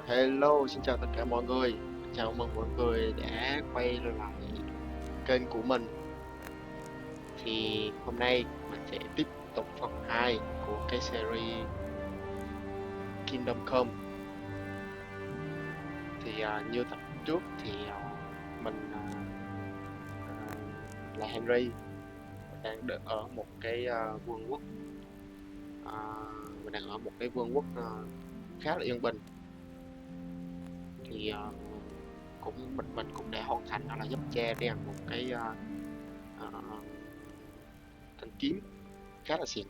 Hello, xin chào tất cả mọi người. Chào mừng mọi người đã quay lại kênh của mình. Thì hôm nay mình sẽ tiếp tục phần 2 của cái series Kingdome Come. Thì như tập trước thì mình là Henry, đang ở một cái vương quốc. Mình đang ở một cái vương quốc khá là yên bình. Thì mình cũng đã hoàn thành, đó là giúp cha đen một cái thanh kiếm khá là xịn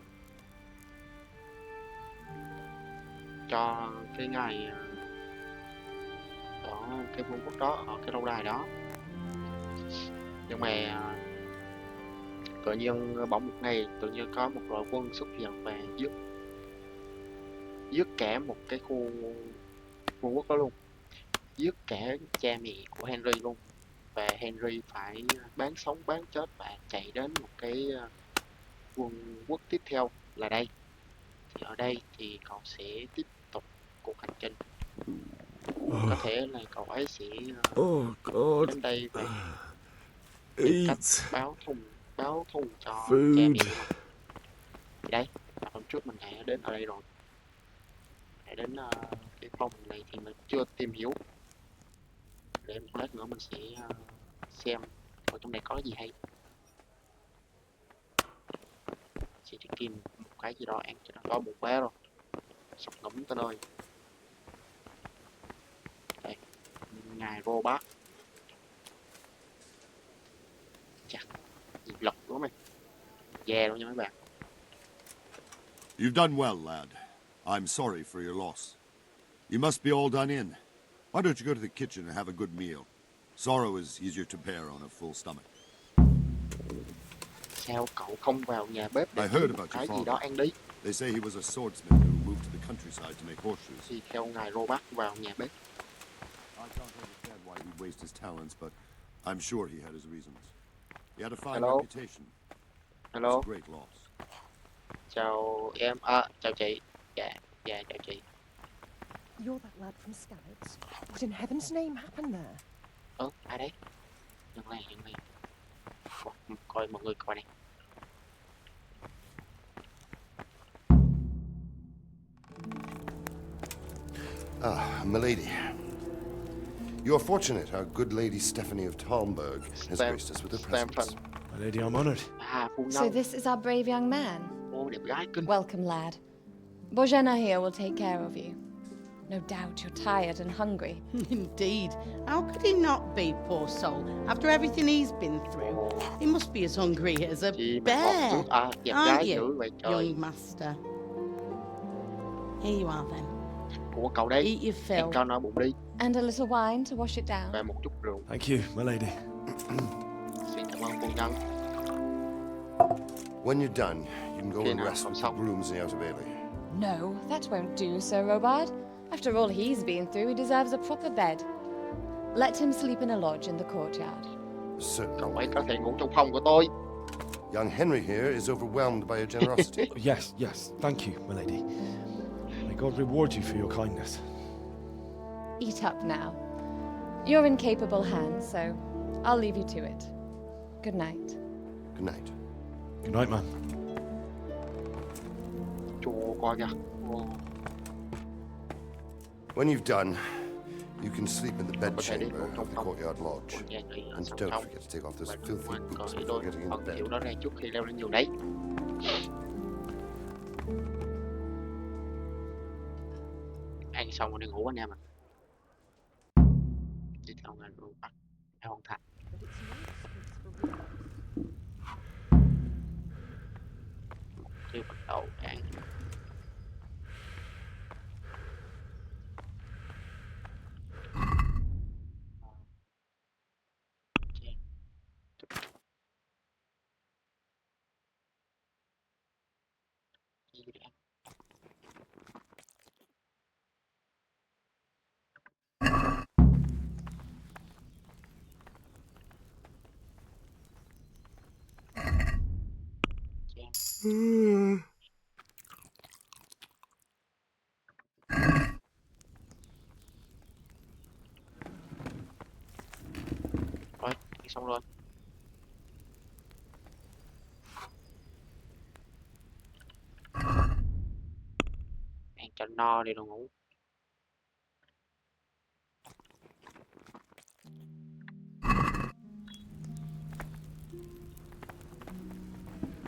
cho cái ngày ở cái vương quốc đó, ở cái lâu đài đó. Nhưng mà tự nhiên bỗng một ngày tự nhiên có một đội quân xuất hiện và giết cả một cái khu vương quốc đó luôn, giết cả cha mẹ của Henry luôn. Và Henry phải bán sống bán chết và chạy đến một cái vương quốc tiếp theo là đây. Thì ở đây thì cậu sẽ tiếp tục cuộc hành trình. Có thể là cậu ấy sẽ Oh God. đến đây và tìm cách Eat báo thù cho cha food. mẹ của mình. Thì đây, hôm trước mình đã đến ở đây rồi, đã đến cái phòng này thì mình chưa tìm hiểu. Để một lát nữa mình sẽ xem ở trong này có gì hay. Sẽ đi tìm một cái gì đó ăn cho nó có bụng bé rồi. Sọc ngấm tới nơi. Đây, ngài robot. Chặt, gì lật quá mày. Dè luôn nha mấy bạn. You've done well, lad. I'm sorry for your loss. You must be all done in. Why don't you go to the kitchen and have a good meal? Sorrow is easier to bear on a full stomach. Sao cậu không vào nhà bếp để I heard kiếm một about cái your gì đó father. ăn đi? They say he was a swordsman who moved to the countryside to make horseshoes. Thì theo ngài robot vào nhà bếp. I can't understand why he'd waste his talents, but I'm sure he had his reasons. He had a fine Hello. reputation. Hello. It's a great loss. Chào em, chào chị. Dạ, chào chị. You're that lad from Scouts? What in heaven's name happened there? Ai đấy? Dừng lại. Coi mọi người coi này. Ah, milady. You're fortunate our good lady Stephanie of Talmberg has graced us with her presence. My lady, I'm honored. Phu nhân. So this is our brave young man. Ô, đẹp gái kinh. Welcome, lad. Bojana here will take care of you. No doubt you're tired and hungry. Indeed. How could he not be, poor soul? After everything he's been through, he must be as hungry as a Chị bear. đẹp Aren't gái you, dữ vậy trời. young master? Here you are then. Của cậu đây. Eat your Ăn fill. cho nó bụng đi. And a little wine to wash it down. Và một chút rượu. Thank you, my lady. Xin cảm ơn phu nhân. When you're done, you can go Okay, and now, rest with the xong. grooms in the outer bailey. No, that won't do, Sir Robard. After all he's been through, he deserves a proper bed. Let him sleep in a lodge in the courtyard. Certainly. Cậu ấy có thể ngủ trong phòng của tôi. Young Henry here is overwhelmed by your generosity. Yes, thank you, my lady. May God reward you for your kindness. Eat up now. You're in capable hands, so I'll leave you to it. Good night. Good night. Good night, man. Chùa coi kìa. Wow. When you've done, you can sleep in the Có thể đi bedchamber ngủ of trong the phòng courtyard lodge. của nhà nghỉ ở And song don't song. forget to take off those Và filthy đừng quên boots cởi before đôi getting into phần bed. hiệu đó ra trước khi leo lên giường đấy. Ăn xong rồi đi ngủ anh em ạ. Đi theo ngành rồi bắt hoàn thành. Chưa bắt đầu ăn. xong luôn. Ăn cho no đi rồi ngủ.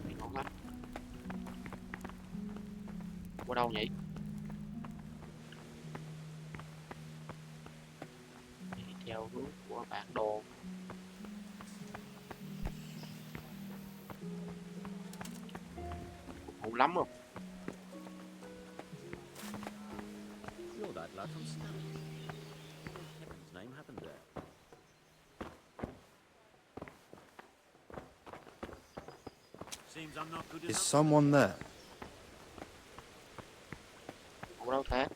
Mày ngon lắm. Qua đâu nhỉ? Đi theo hướng của bản đồ. Ngủ lắm không? You're that lad from Snow. What in heaven's name happened there? Seems I'm not good Is enough. someone there? Ngủ đâu thế?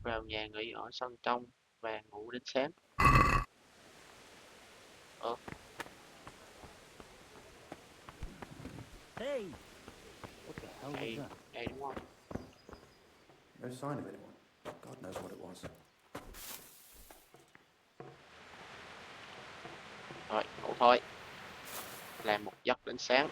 Vào nhà nghỉ ở sân trong và ngủ đến sáng. Hey! What the hell was Đây, that? đây đúng không? No sign of anyone. God knows what it was. Rồi, ngủ thôi. Làm một giấc đến sáng.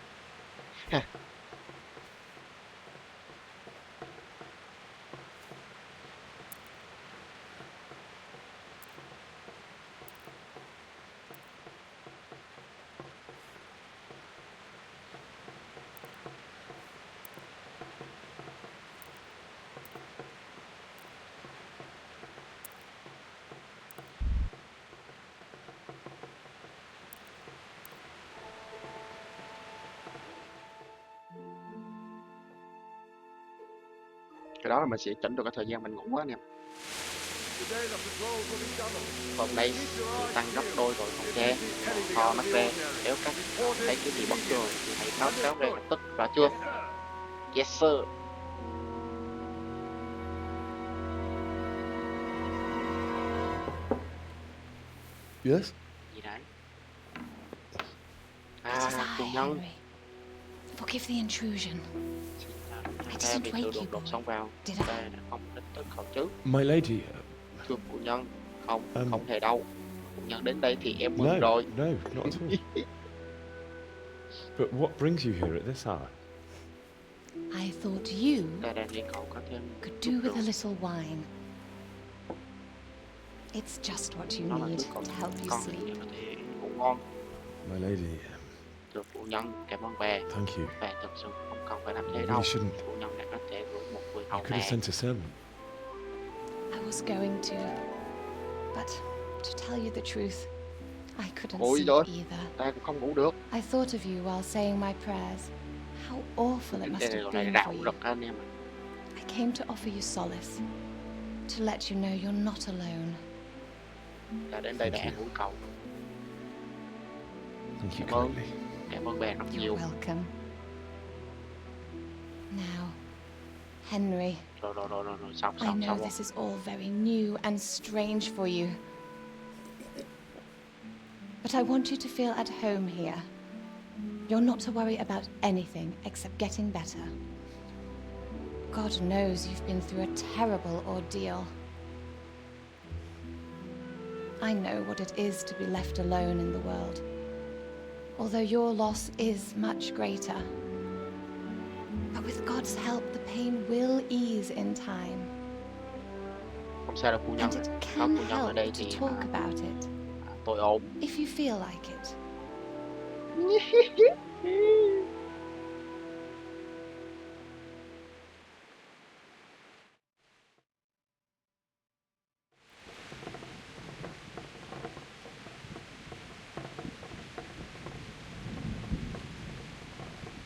Cái đó là mình sẽ chỉnh được cái thời gian mình ngủ á anh em. Còn đây thì tăng gấp đôi rồi phòng tre, kho mắt ra. Nếu các thấy cái gì bất thường thì hãy báo cáo ngay lập tức, rõ chưa? Yes sir. Yes? Gì đấy? It is À, I, chủ nhân. Henry. Forgive the intrusion. Ta bị tự đột đột xông vào. Did Ta I? đã không đến tới cậu chứ? My lady, Thưa phụ nhân, không, Um, không hề đâu. Phụ nhân đến đây thì em mừng no, rồi. no, not at all. But what brings you here at this hour? I thought you Ta đang nghĩ cậu có thêm could chút do with rượu. a little wine. It's just what you Nó là need thứ to help you con sleep. để có thể ngủ ngon. My lady, Thưa phụ nhân, cảm ơn bà. thank you. Bà thật sự không cần phải làm You thế really đâu. shouldn't. Phụ nhân đã có thể gửi một người You hầu could have hạ. sent a servant. I was going to, but to tell you the truth, I couldn't Ôi sleep giời, either. ta cũng không ngủ được. I thought of you while saying my prayers. How awful it must Cái này have gọi là been đạo for you. lực anh em ạ. I came to offer you solace, to let you know you're not alone. Ta đến đây để Thank an you. ủi cậu. Thank you Cảm ơn. kindly. Cảm ơn bà rất You're nhiều. welcome. Now, Henry, Rồi, xong, I know xong. this is all very new and strange for you. But I want you to feel at home here. You're not to worry about anything except getting better. God knows you've been through a terrible ordeal. I know what it is to be left alone in the world, although your loss is much greater. But with God's help, the pain will ease in time. Không sao đâu phụ nhân. And it Có can phụ nhân ở help đây to thì talk about it, tôi ổn. if you feel like it.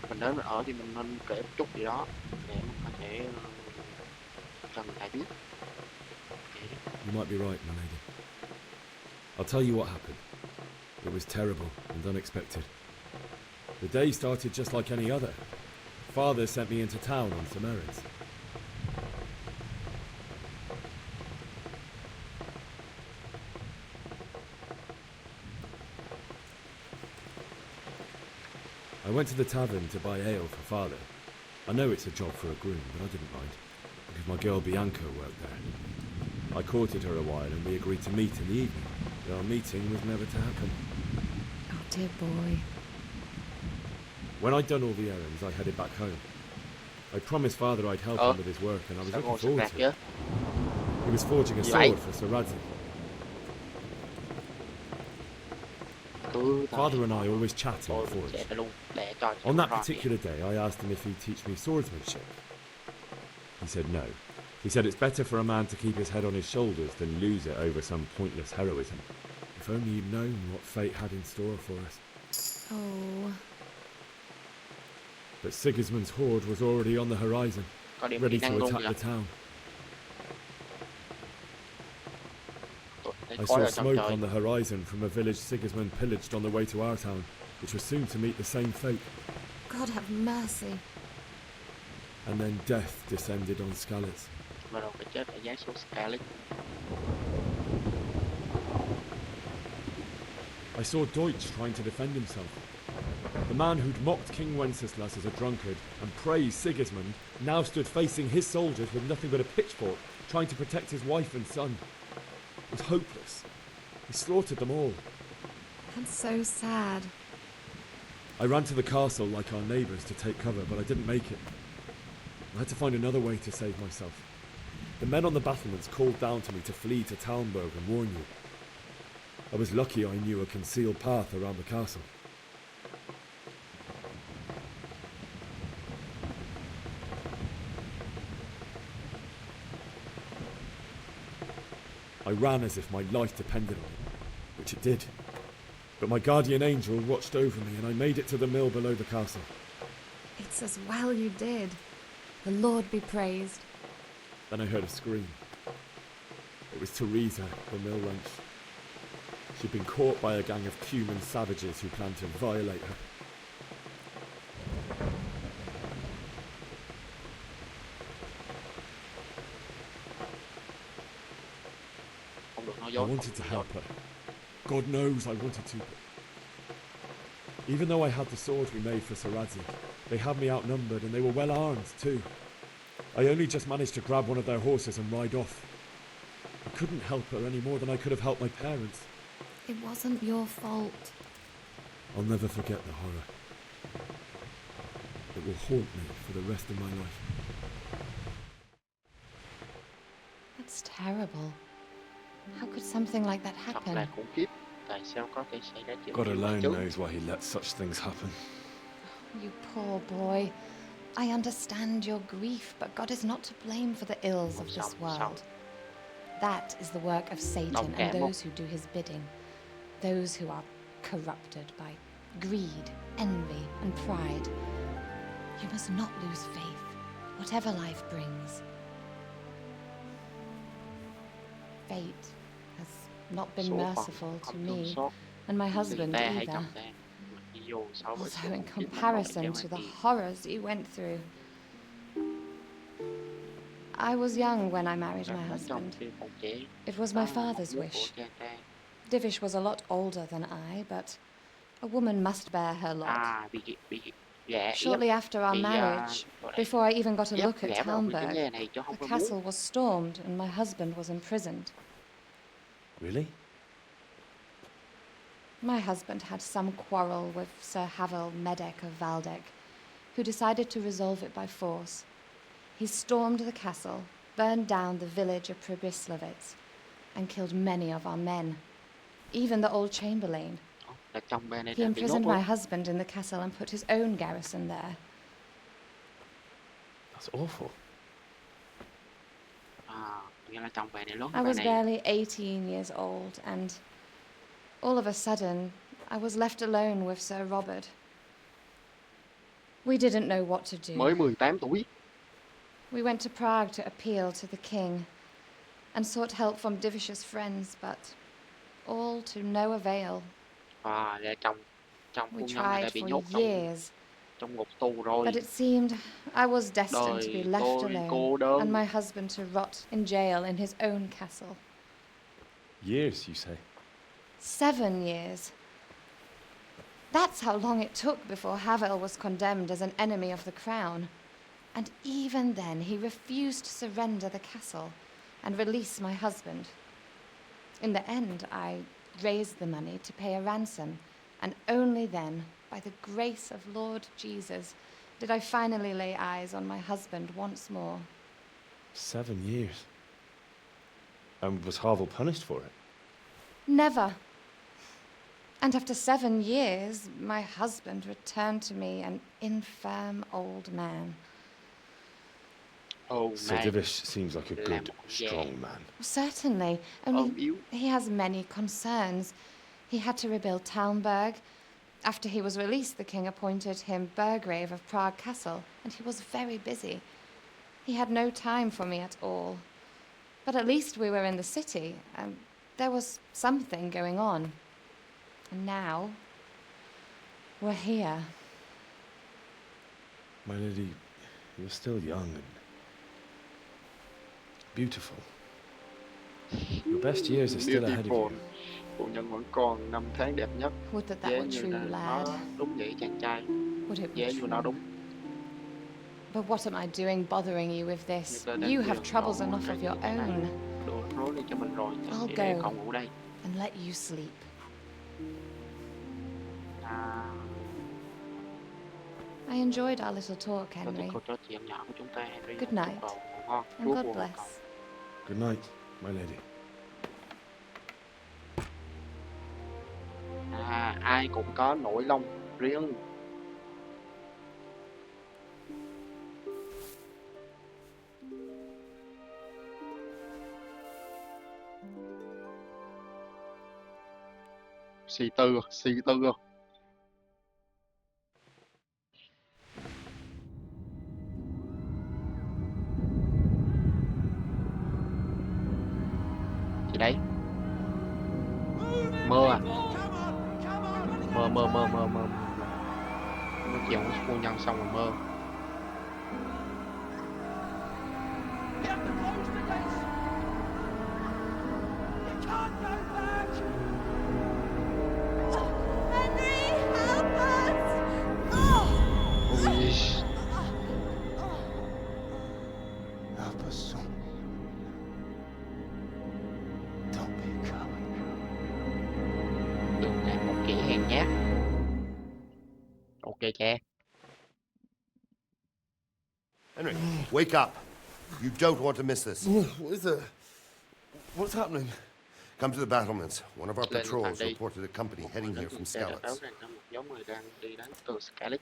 Mình đến mình ở thì mình nên kể một chút gì đó để mình có thể cho người ta biết. You might be right, my lady. I'll tell you what happened. It was terrible and unexpected. The day started just like any other. Father sent me into town on some errands. I went to the tavern to buy ale for Father. I know it's a job for a groom, but I didn't mind, because my girl Bianca worked there. I courted her a while and we agreed to meet in the evening, but our meeting was never to happen. Oh, dear boy. When I'd done all the errands, I headed back home. I promised Father I'd help him with his work, and I was looking forward to it. He was forging a sword for Saradzi. Father and I always chat in the forge. On that particular day, I asked him if he'd teach me swordsmanship. He said no. He said it's better for a man to keep his head on his shoulders than lose it over some pointless heroism. If only he'd known what fate had in store for us. Oh. But Sigismund's horde was already on the horizon, ready to attack the town. I saw smoke on the horizon from a village Sigismund pillaged on the way to our town, which was soon to meet the same fate. God have mercy. And then death descended on Skalitz. I saw Deutsch trying to defend himself. The man who'd mocked King Wenceslas as a drunkard and praised Sigismund now stood facing his soldiers with nothing but a pitchfork, trying to protect his wife and son. It was hopeless. He slaughtered them all. That's so sad. I ran to the castle like our neighbours to take cover, but I didn't make it. I had to find another way to save myself. The men on the battlements called down to me to flee to Talmberg and warn you. I was lucky I knew a concealed path around the castle. I ran as if my life depended on it, which it did. But my guardian angel watched over me and I made it to the mill below the castle. It's as well you did. The Lord be praised. Then I heard a scream. It was Teresa, the mill wench. She'd been caught by a gang of Cuman savages who planned to violate her. I wanted to help her. God knows I wanted to. Even though I had the sword we made for Saradzi, they had me outnumbered and they were well armed too. I only just managed to grab one of their horses and ride off. I couldn't help her any more than I could have helped my parents. It wasn't your fault. I'll never forget the horror. It will haunt me for the rest of my life. That's terrible. How could something like that happen? God alone knows why he lets such things happen. You poor boy. I understand your grief, but God is not to blame for the ills of this world. That is the work of Satan and those who do his bidding. Those who are corrupted by greed, envy, and pride. You must not lose faith, whatever life brings. Fate has not been merciful to me, and my husband either. Although in comparison to the horrors he went through. I was young when I married my husband. It was my father's wish. Divish was a lot older than I, but a woman must bear her lot. Shortly after our marriage, before I even got a look at Talmberg, the castle was stormed and my husband was imprisoned. Really? My husband had some quarrel with Sir Havel Medek of Valdek, who decided to resolve it by force. He stormed the castle, burned down the village of Pribyslavitz, and killed many of our men, even the old chamberlain. He imprisoned my husband in the castle and put his own garrison there. That's awful. I was barely 18 years old, and all of a sudden, I was left alone with Sir Robert. We didn't know what to do. We went to Prague to appeal to the king and sought help from Divish's friends, but all to no avail. We tried for years, but it seemed I was destined to be left alone and my husband to rot in jail in his own castle. Years, you say? 7 years. That's how long it took before Havel was condemned as an enemy of the crown. And even then, he refused to surrender the castle, and release my husband. In the end, I raised the money to pay a ransom, and only then, by the grace of Lord Jesus, did I finally lay eyes on my husband once more. 7 years. And was Harville punished for it? Never. And after 7 years, my husband returned to me an infirm old man. Oh, Sir man. Divish seems like a good, strong man. Certainly, only he has many concerns. He had to rebuild Talmberg. After he was released, the king appointed him Burgrave of Prague Castle, and he was very busy. He had no time for me at all. But at least we were in the city, and there was something going on. And now, we're here. My lady, you're still young and beautiful. Your best years are still ahead of you. Phụ nhân vẫn còn năm tháng đẹp nhất. Would that Giá were như true, là lad. nó đúng vậy chàng trai. Would it Giá be như true? nó đúng. But what am I doing bothering you with this? You have troubles enough of your own. Đổ rối đi cho mình rồi. I'll Chị để go. con ngủ đây. And let you sleep. À, I enjoyed our little talk, thôi thì Henry. câu trò chuyện nhỏ của chúng ta Henry. Good night. Ngủ ngon. And Chúa God buồn bless. cậu. Good night, my lady. À, ai cũng có nỗi lòng riêng. Suy tư, suy tư. Gì đấy? Mơ à? Mơ. Nói chuyện với phu nhân xong rồi mơ. Ui, Help us, son. Don't be a coward. đừng làm một kẻ hèn nhát. Ok cha. Henry, wake up. You don't want to miss this. What is it? What's happening? Come to the battlements. One of our Lên patrols thành đi. reported a company heading here from Xe đã báo Skalitz. rằng có một nhóm người đang đi đến từ Skalitz.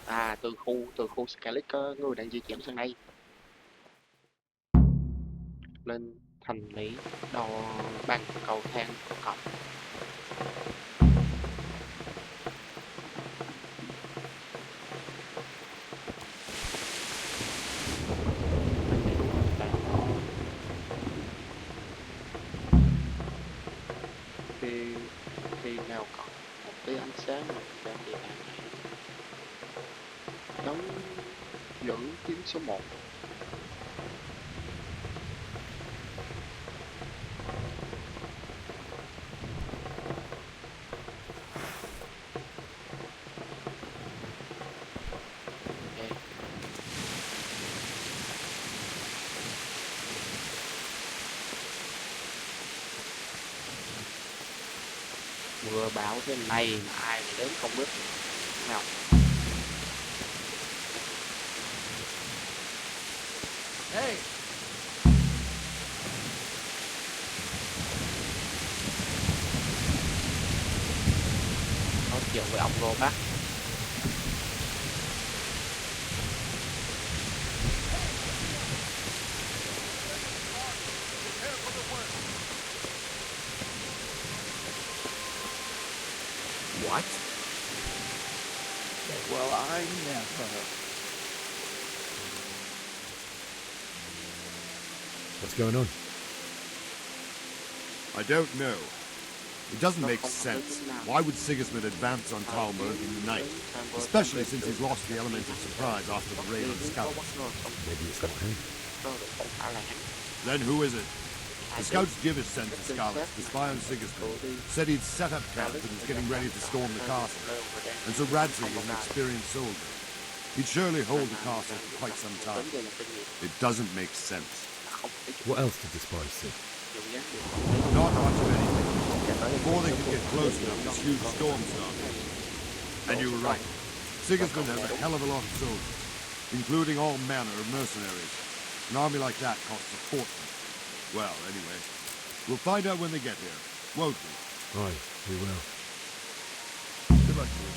À, từ khu Skalitz có người đang di chuyển sang đây. Lên thành lý đò bằng cầu thang cộng. Khi nào còn một tia ánh sáng mà ra địa bàn này, đóng giữ tiếng số 1. Mưa bão thế này mà ai mà đến không biết nào. Hey! Nói chuyện với ông Robert. What? Well, I never. What's going on? I don't know. It doesn't make sense. Why would Sigismund advance on Talmberg in the night? Especially since he's lost the element of surprise after the raid on scouts. Maybe it's not him. Then who is it? The scouts Divish sent to Skalitz to spy on Sigismund said he'd set up camp and was getting ready to storm the castle. And so Radzi is an experienced soldier. He'd surely hold the castle for quite some time. Đến giờ là kinh nghiệm It doesn't make sense. là không thể chụp What else did the spies say? nhiều dáng được. Not much of anything. Before they could get close enough, this huge storm started. And you were right. Sigismund has a hell of a lot of soldiers, including all manner of mercenaries. An army like that costs a fortune. Well, anyway, we'll find out when they get here, won't we? Aye, we will. Good luck to you.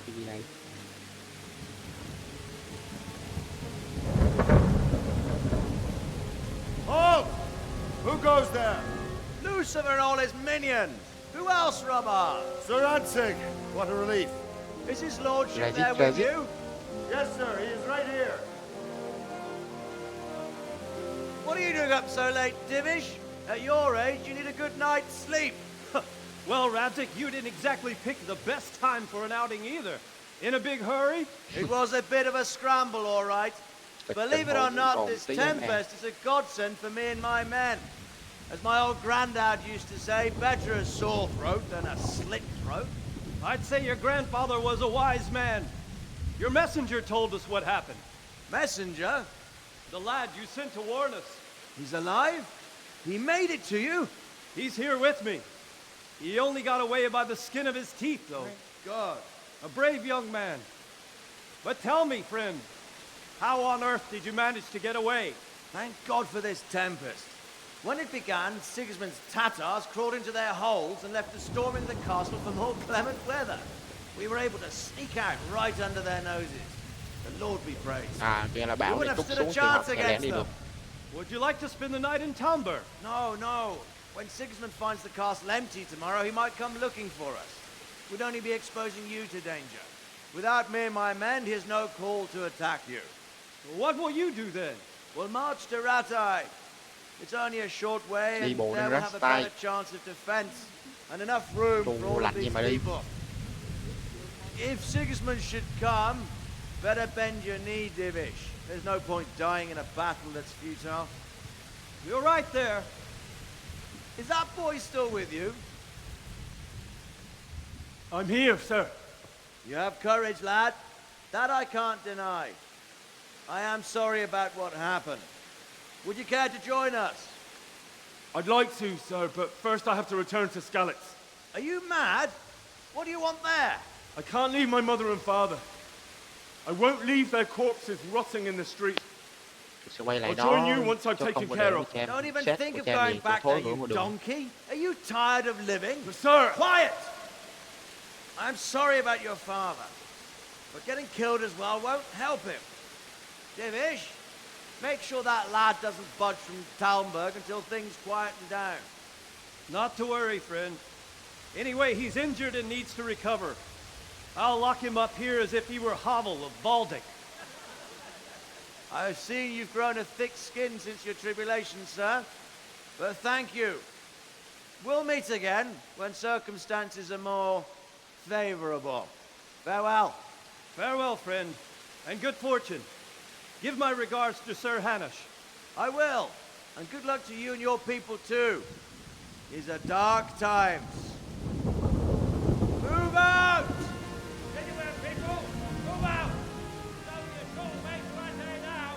Cái gì đây? Halt! Who goes there? Lucifer and all his minions. Who else, Robert? Sir NHemNG, what a relief. Is his lordship Ready, there with ready. you? Yes, sir, he is right here. What are you doing up so late, Divish? At your age, you need a good night's sleep. Well, Radzik, you didn't exactly pick the best time for an outing either. In a big hurry? It was a bit of a scramble, all right. Believe it or not, this tempest is a godsend for me and my men. As my old granddad used to say, better a sore throat than a slit throat. I'd say your grandfather was a wise man. Your messenger told us what happened. Messenger? The lad you sent to warn us. He's alive? He made it to you? He's here with me. He only got away by the skin of his teeth, though. Thank God. A brave young man. But tell me, friend, how on earth did you manage to get away? Thank God for this tempest. When it began, Sigismund's Tatars crawled into their holes and left us storming the castle for more clement weather. We were able to sneak out right under their noses. The Lord be praised. À, kia là We bảo wouldn't để have trút stood xuống a thì học chance hay lẽ against đi them. được. Would you like to spend the night in Talmberg? No, no. When Sigismund finds the castle empty tomorrow, he might come looking for us. We'd only be exposing you to danger. Without me and my men, he has no call to attack you. What will you do then? We'll march to Ratai. It's only a short way, Đi and bộ there đến we'll have a Ratai. better chance of defense and enough room Tù for all of lạnh gì these mà đi. people. If Sigismund should come, better bend your knee, Divish. There's no point dying in a battle that's futile. You're right there. Is that boy still with you? I'm here, sir. You have courage, lad. That I can't deny. I am sorry about what happened. Would you care to join us? I'd like to, sir, but first I have to return to Skalitz. Are you mad? What do you want there? I can't leave my mother and father. I won't leave their corpses rotting in the street. Tôi sẽ quay lại I'll đó join you once I've cho taken không có care để of. cha em Don't even chết think của of cha going mẹ tôi back thối there, rữa you ngoài đường. donkey. Are you tired of living? But sir! Quiet! I'm sorry about your father, but getting killed as well won't help him. Divish, make sure that lad doesn't budge from Talmberg until things quieten down. Not to worry, friend. Anyway, he's injured and needs to recover. I'll lock him up here as if he were Havel of Baldic. I've seen you've grown a thick skin since your tribulation, sir. But thank you. We'll meet again when circumstances are more favorable. Farewell. Farewell, friend, and good fortune. Give my regards to Sir Hanush. I will. And good luck to you and your people too. These are dark times. Move out! Anywhere, people! Move out! Don't get cold, make right there now!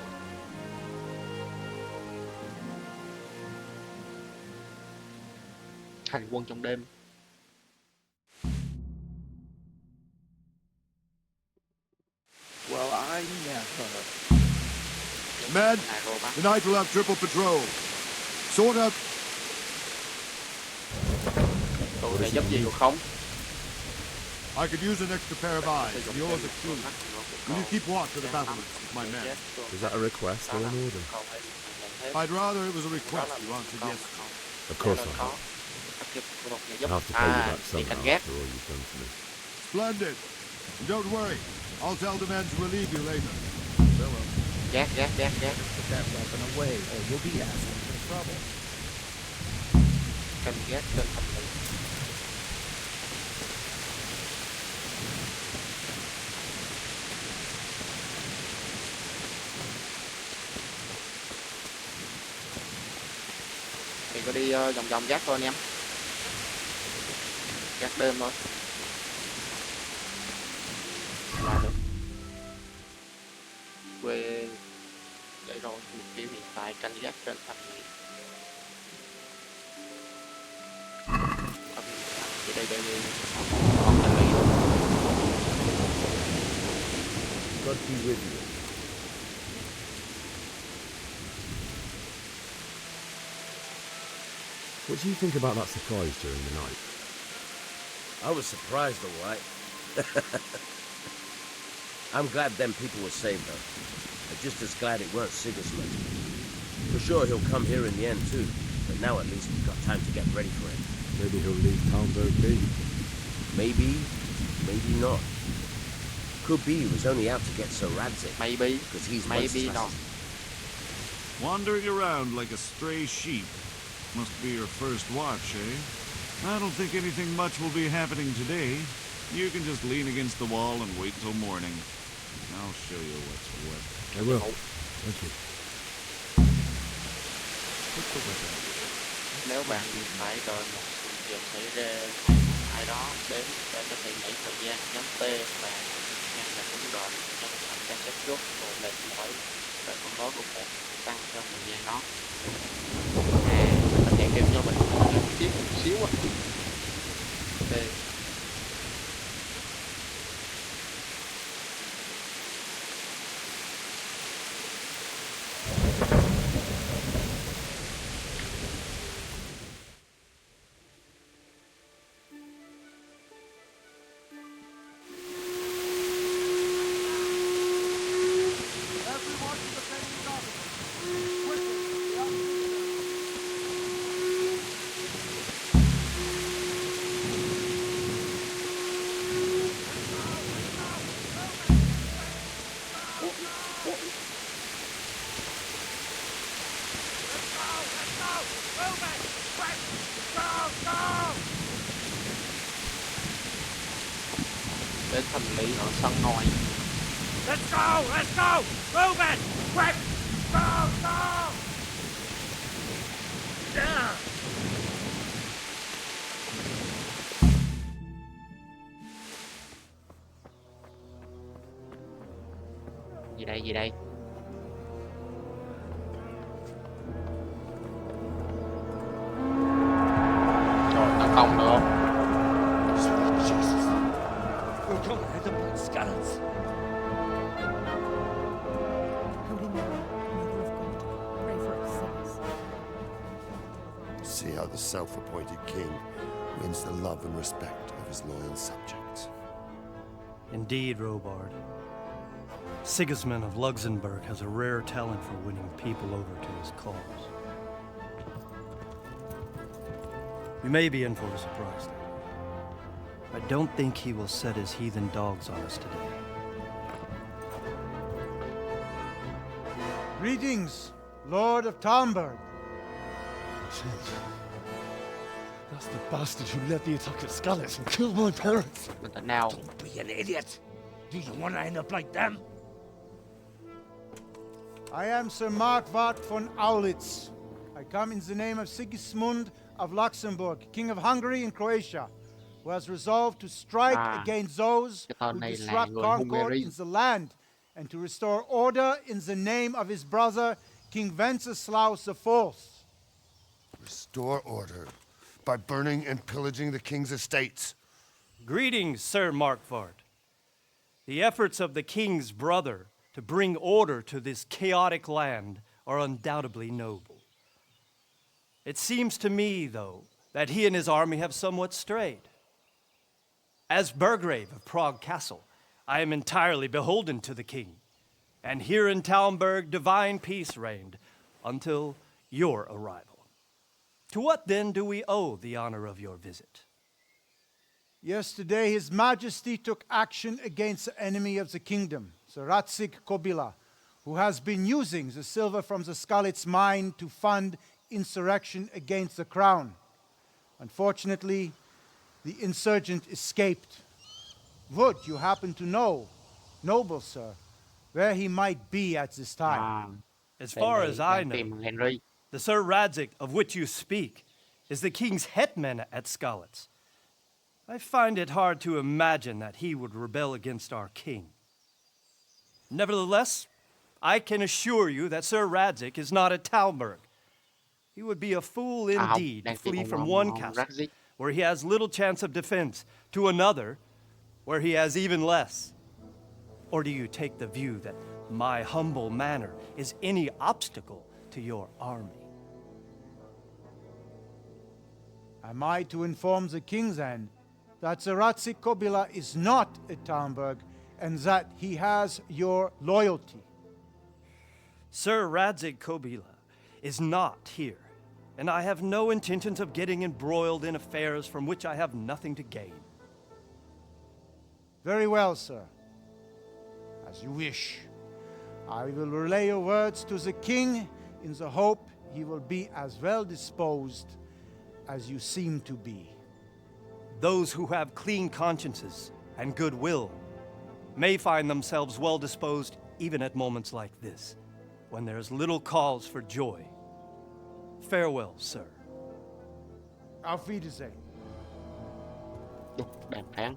Hành quân trong đêm. Well, I never. Men, À, rồi bác. tonight we'll have triple patrol. Sort out. Tụi này giúp gì được không? I could use an extra pair of eyes, and yours are keen. Will you keep watch of the battlements with my men? Is that a request or an order? I'd rather it was a request you answered yes to. Of course I will. I'll have to pay you back đi canh somehow gác. for all you've done for me. Splendid. And don't worry, I'll tell the men to relieve you later. Gác. Put that weapon away, or you'll be asking for trouble. Canh gác trên thành lũy. Thì có đi vòng vòng gác thôi anh em. Ok. gác đêm thôi là được. Quê để rồi mục tiêu hiện tại canh gác trên thành thị. Thì đây còn thành lý luôn. God be with you. What do you think about that surprise during the night? I was surprised, all right. I'm glad them people were saved, though. I'm just as glad it weren't Sigismund. For sure he'll come here in the end, too. But now at least we've got time to get ready for it. Maybe he'll leave Talmberg be. Maybe, maybe not. Could be he was only out to get Sir Radzik. Maybe, because he's maybe not. Wandering around like a stray sheep. Must be your first watch, eh? I don't think anything much will be happening today. You can just lean against the wall and wait till morning. I'll show you what's what. I will. Thank you. Nếu bạn phải đợi một sự việc xảy ra ai đó đến để có thể đẩy thời gian nhấn T và ngăn là cũng đợi trong thành các chất rút rồi mệt mỏi và con đó cũng phải tăng trong thời gian đó. Có thể kêu cho mình tiếp một xíu á. Ok. Đến thành lý ở sân ngoài. Let's go! Let's go! Move it! Quick! Go! Go! Yeah! Gì đây? Gì đây? Rồi, tấn công được không? We're going to hit them like skeletons. Holy Mary, Mother of God, pray for us sinners. See how the self-appointed king wins the love and respect of his loyal subjects. Indeed, Robard. Sigismund of Luxembourg has a rare talent for winning people over to his cause. We may be in for a surprise, though. I don't think he will set his heathen dogs on us today. Greetings, Lord of Talmberg. That's the bastard who led the attack at Skalitz and killed my parents. Now. Don't be an idiot. Do you want to end up like them? I am Sir Markwart von Aulitz. I come in the name of Sigismund of Luxembourg, King of Hungary and Croatia, who has resolved to strike against those who disrupt concord in the land and to restore order in the name of his brother, King Wenceslaus IV. Restore order by burning and pillaging the king's estates. Greetings, Sir Markwart. The efforts of the king's brother to bring order to this chaotic land are undoubtedly noble. It seems to me, though, that he and his army have somewhat strayed. As Burgrave of Prague Castle, I am entirely beholden to the king, and here in Talmberg divine peace reigned until your arrival. To what then do we owe the honor of your visit? Yesterday, His Majesty took action against the enemy of the kingdom, Sir Radzik Kobila, who has been using the silver from the Skalitz mine to fund insurrection against the crown. Unfortunately, the insurgent escaped. Would you happen to know, noble sir, where he might be at this time? As far as I know, the Sir Radzik of which you speak is the king's hetman at Skalitz. I find it hard to imagine that he would rebel against our king. Nevertheless, I can assure you that Sir Radzig is not at Talmberg. He would be a fool indeed to flee from one castle where he has little chance of defense to another where he has even less. Or do you take the view that my humble manner is any obstacle to your army? Am I to inform the king then that the Radzig Kobyla is not at Talmberg and that he has your loyalty? Sir Radzig Kobyla is not here, and I have no intentions of getting embroiled in affairs from which I have nothing to gain. Very well, sir. As you wish. I will relay your words to the king in the hope he will be as well disposed as you seem to be. Those who have clean consciences and goodwill may find themselves well disposed even at moments like this, when there is little cause for joy. Farewell, sir. Auf Wiedersehen. Đàm phán.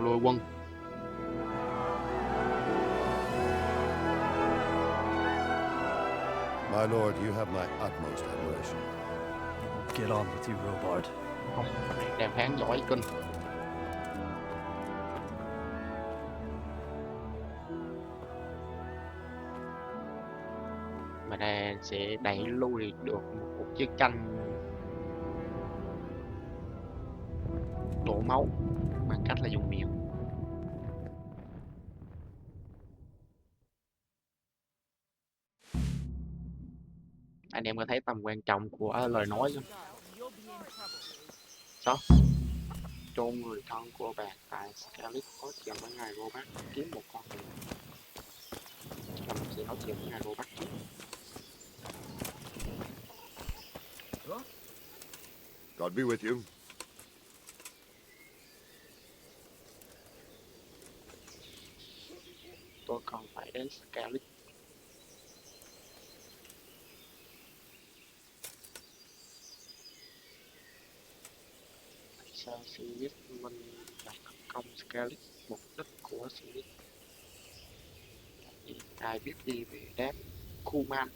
Lùi quân. My lord, you have my utmost admiration. Get on with you, Robard. Không, đàm phán giỏi kinh. Mà đây sẽ đẩy lui được một cuộc chiến tranh đổ máu bằng cách là dùng miệng. Anh em có thấy tầm quan trọng của lời nói không? Sao? Chôn người thân của bạn tại Scarlet có chuyện với ngài Robert kiếm một con người. Mình sẽ nói chuyện với ngài Robert trước. God be with you. Tôi còn phải đến Scarlet. Sao Scarlet mình lại tấn công Scarlet? Mục đích của Scarlet ai biết đi về đám Kuman.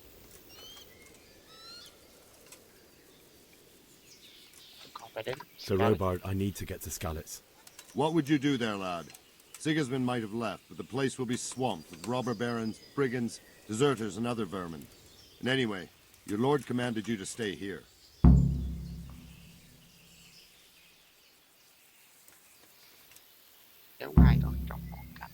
Còn phải đến Sir Robard, I need to get to Skalitz. What would you do there, lad? Sigismund might have left, but the place will be swamped with robber barons, brigands, deserters, and other vermin. And anyway, your lord commanded you to stay here. Nếu ai đó trong hoàn cảnh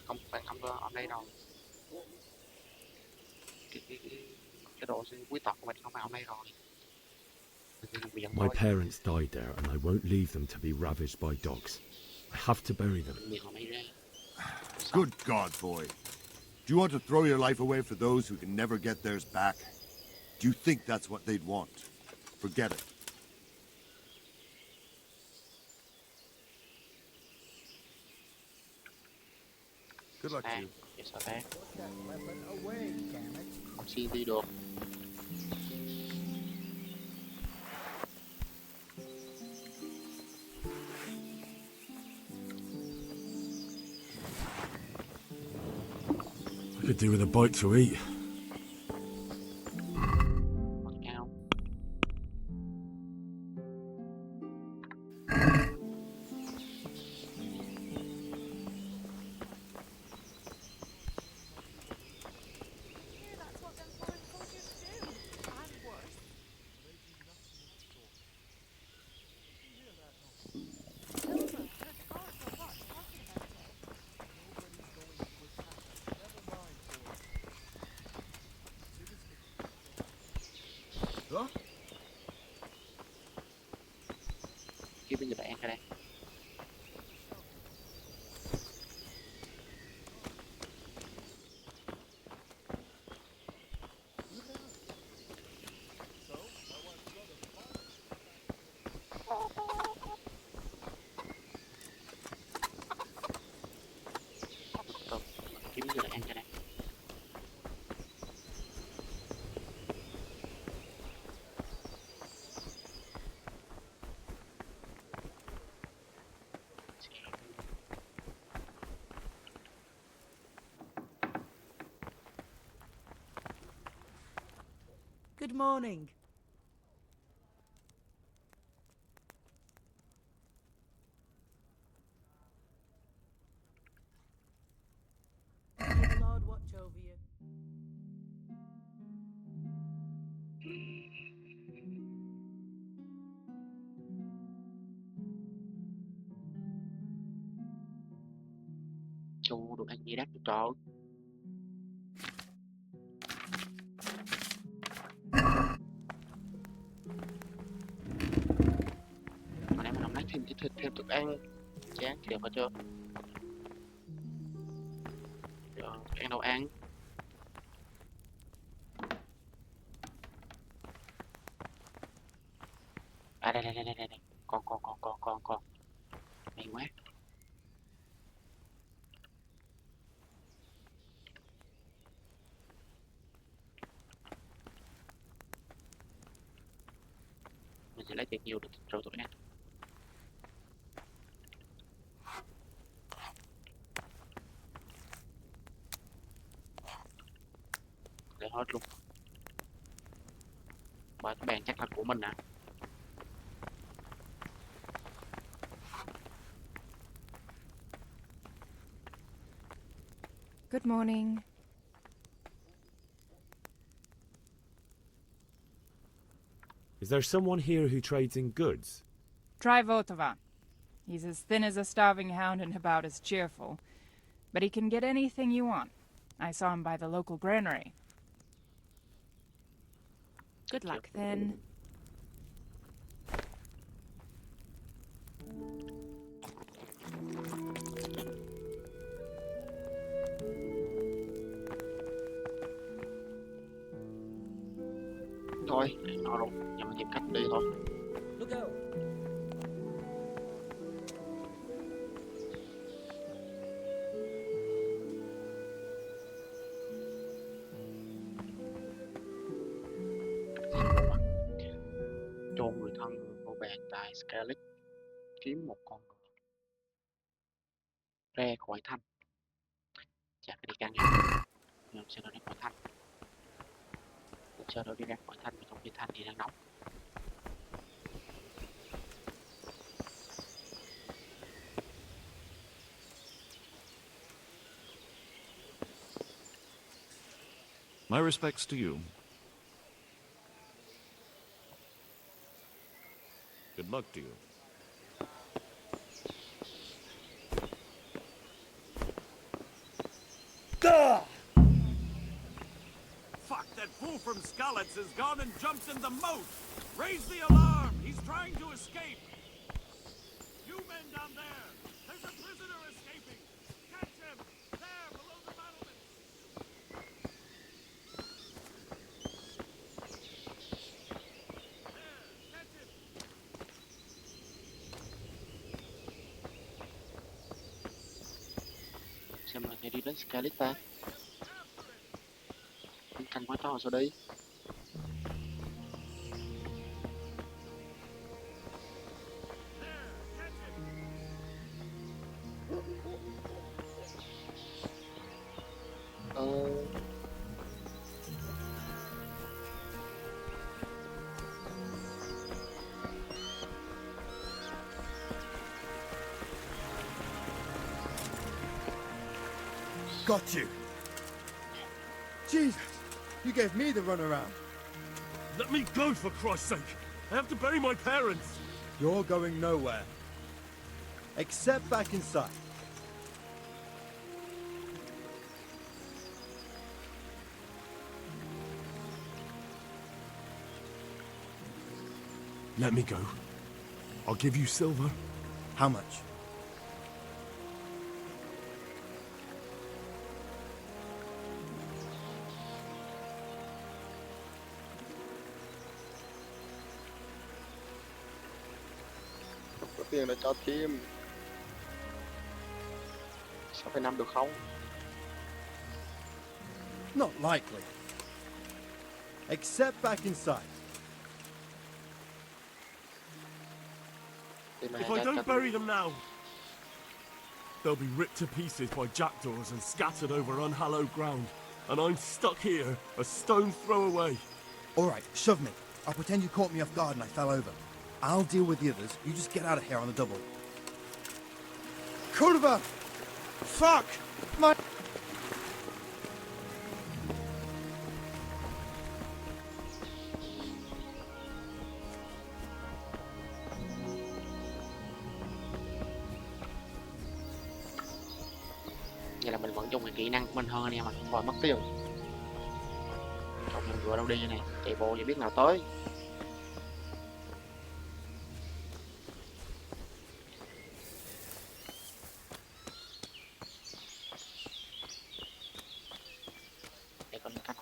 không phải không có ở đây đâu. Cái độ quý tộc của mình không phải ở đây rồi. My parents died there, and I won't leave them to be ravaged by dogs. I have to bury them. Good God, boy. Do you want to throw your life away for those who can never get theirs back? Do you think that's what they'd want? Forget it. Good luck to you. Không xin đi được. I could do with a bite to eat. Kia bây giờ bạn ra đây. Kiếm giờ bạn ra đây. Good morning. May the Lord watch over you. Chú được ăn gì đắt cho trộn. Hồi nãy mình không lấy thêm thức ăn. Chán thiệt phải chưa? Rồi, ăn đâu ăn. À đây. Con. May quá. Mình sẽ lấy thiệt nhiều để rồi tụi ăn. Để hết luôn. Bởi cái bàn chắc là của mình nè. Good morning. Is there someone here who trades in goods? Try Votova. He's as thin as a starving hound and about as cheerful. But he can get anything you want. I saw him by the local granary. Good luck, then. Thôi, nó rồi, giờ mình tìm cách đi thôi. Look out! Chôn người thân vô bàn tại Scarlet, kiếm một con người ra khỏi thanh. Chả phải đi căn nhà. Nhưng sao nó ra khỏi thanh? Sao nó đi ra khỏi thanh mà trong khi thanh thì đang nóng? My respects to you. Good luck to you. Fuck, that fool from Skalitz has gone and jumped in the moat! Raise the alarm! He's trying to escape! You men down there! There's a prisoner escaping! Catch him! There, below the battlements! There, catch him! Sao mà lại đi đến Scarlet ta? Canh quá to sao đi? Got you. Jesus, you gave me the runaround. Let me go, for Christ's sake! I have to bury my parents! You're going nowhere. Except back inside. Let me go. I'll give you silver. How much? Có tiền để cho thêm 6,5 được không? Not likely. Except back inside. If I don't bury them now, they'll be ripped to pieces by jackdaws and scattered over unhallowed ground, and I'm stuck here, a stone's throw away. All right, shove me. I'll pretend you caught me off guard and I fell over. I'll deal with the others. You just get out of here on the double. Kurva! Fuck! My... Vậy là mình vẫn dùng cái kỹ năng của mình hơn anh em, mà không phải mất tiêu. Trong mình vừa đâu đi này, chạy bộ vậy biết nào tới. Để con cắt.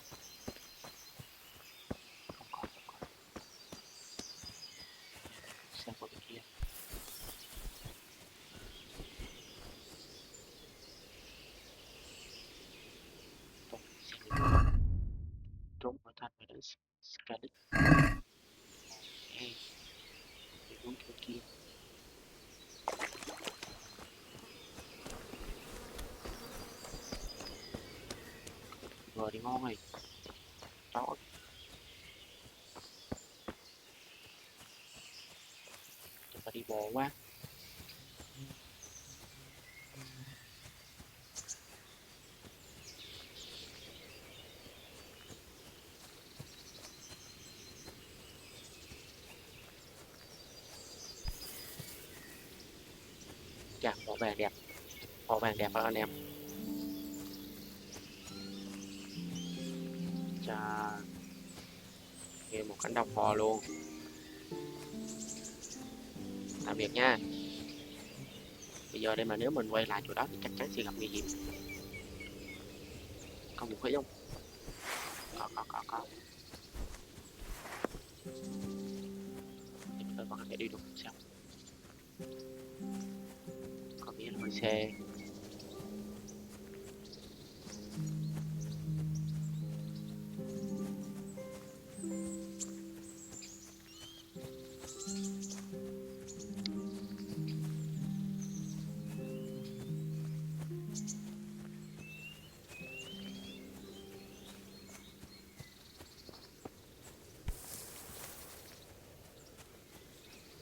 Không có. Xem qua bên kia. Trốn vào thành và đến Scarlet. Đi hướng bên kia. Vừa đi ngon rồi. Đó. Chúng ta đi bộ quá. Chà, màu vàng đẹp. Màu vàng đẹp đó anh em. Chà, thêm một cánh đồng bò luôn. Tạm biệt nha. Bây giờ đây mà nếu mình quay lại chỗ đó thì chắc chắn sẽ gặp nguy hiểm. Không được thấy không? Có. Tôi vẫn có thể đi được sao? Có nghĩa là xe.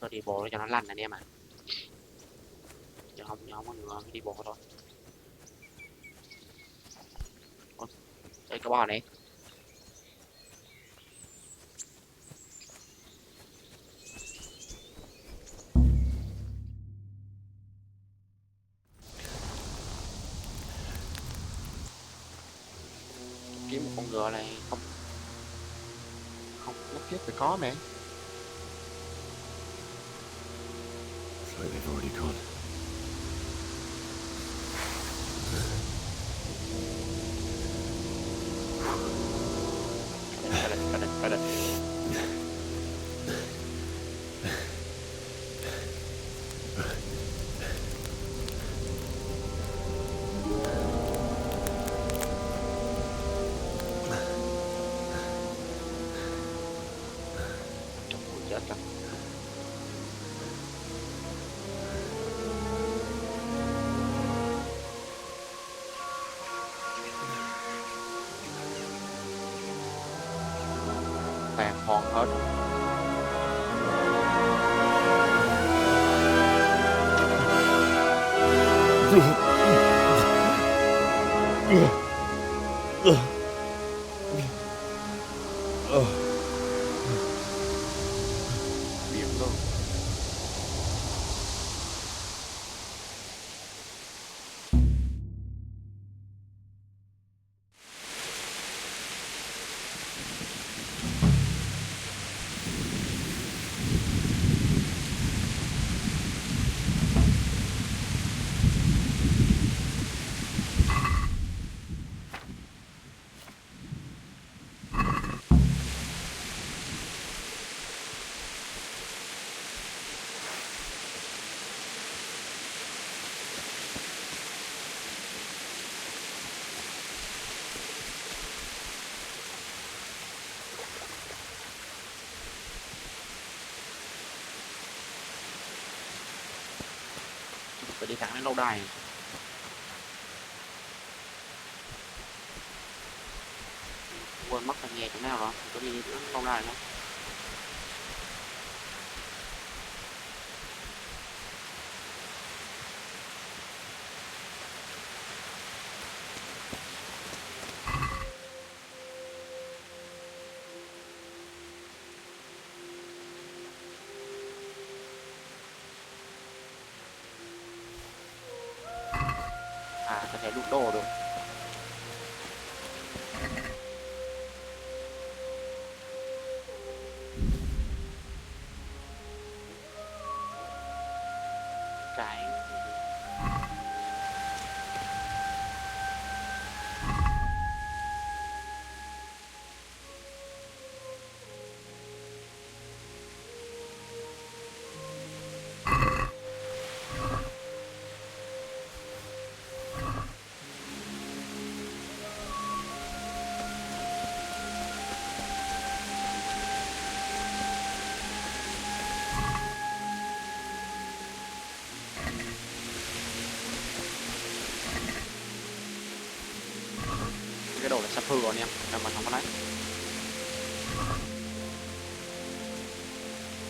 Tôi đi bộ cho nó lành anh em ạ. Chứ không có ngựa đi bộ thôi. Ôi, đây có bò này. Kiếm một con ngựa này không nhất thiết phải có mẹ. It's like they've already gone. Phải đây. Chết rồi. Vàng hòn hết. Biển luôn. phải đi thẳng đến lâu đài. Quên mất là nghe chỗ nào rồi, có đi đến lâu đài không? À, có thể lút đồ được. Trải. Cái đồ là sắp hư rồi anh em, nên mình không có lấy.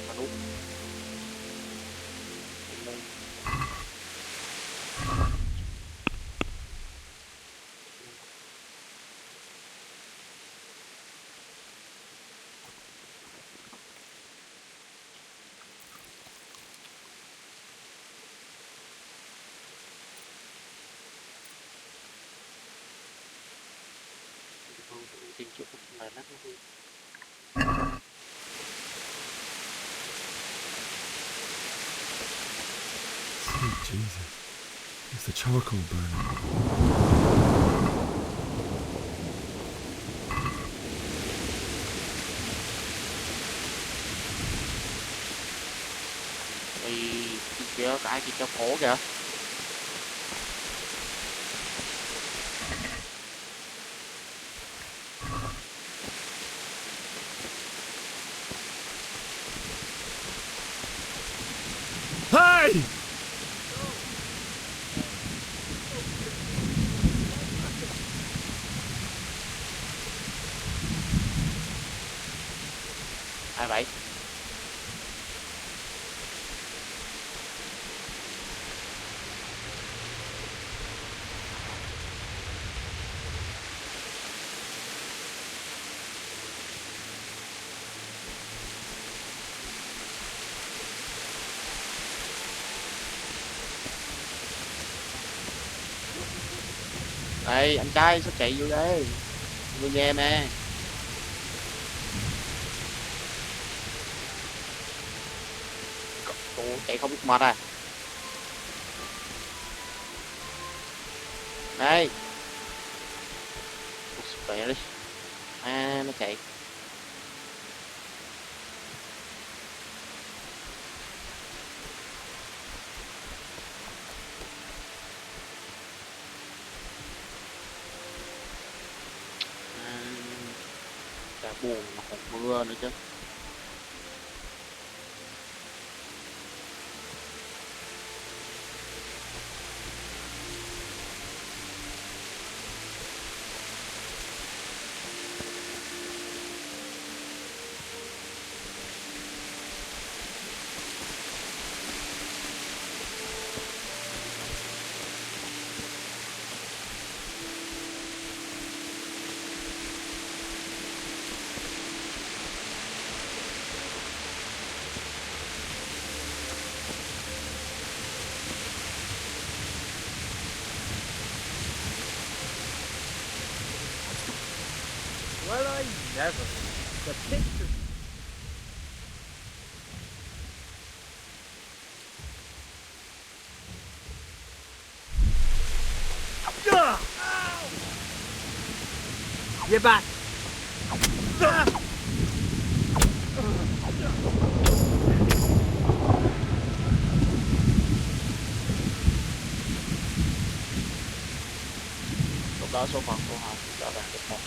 Và đúng. Tiên trước là lát nó hư. Sweet Jesus. It's the charcoal burning. Đi kia cái kia cho khổ kìa. Hey! Ai vậy? Đây, anh trai sao chạy vô đây? Vô nhà nè. Ủa, chạy không biết mệt à? Đây. Khỏe đi. À, nó chạy. Cả buồn mà còn mưa nữa chứ. Well, I never. The picture. You're back. Lúc đó số phận của họ trở thành được một.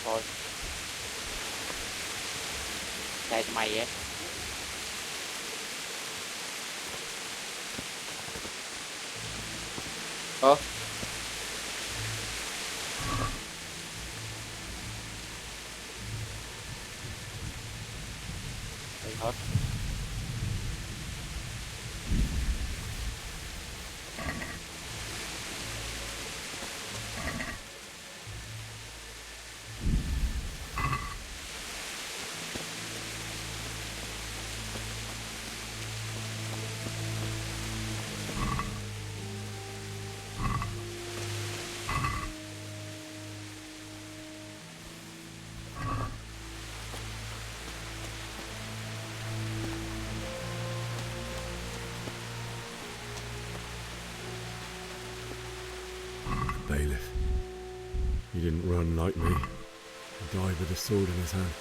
Thôi. Đây cho mày vậy. Ơ. Đây hết. Bailiff. He didn't run like me. He died with a sword in his hand.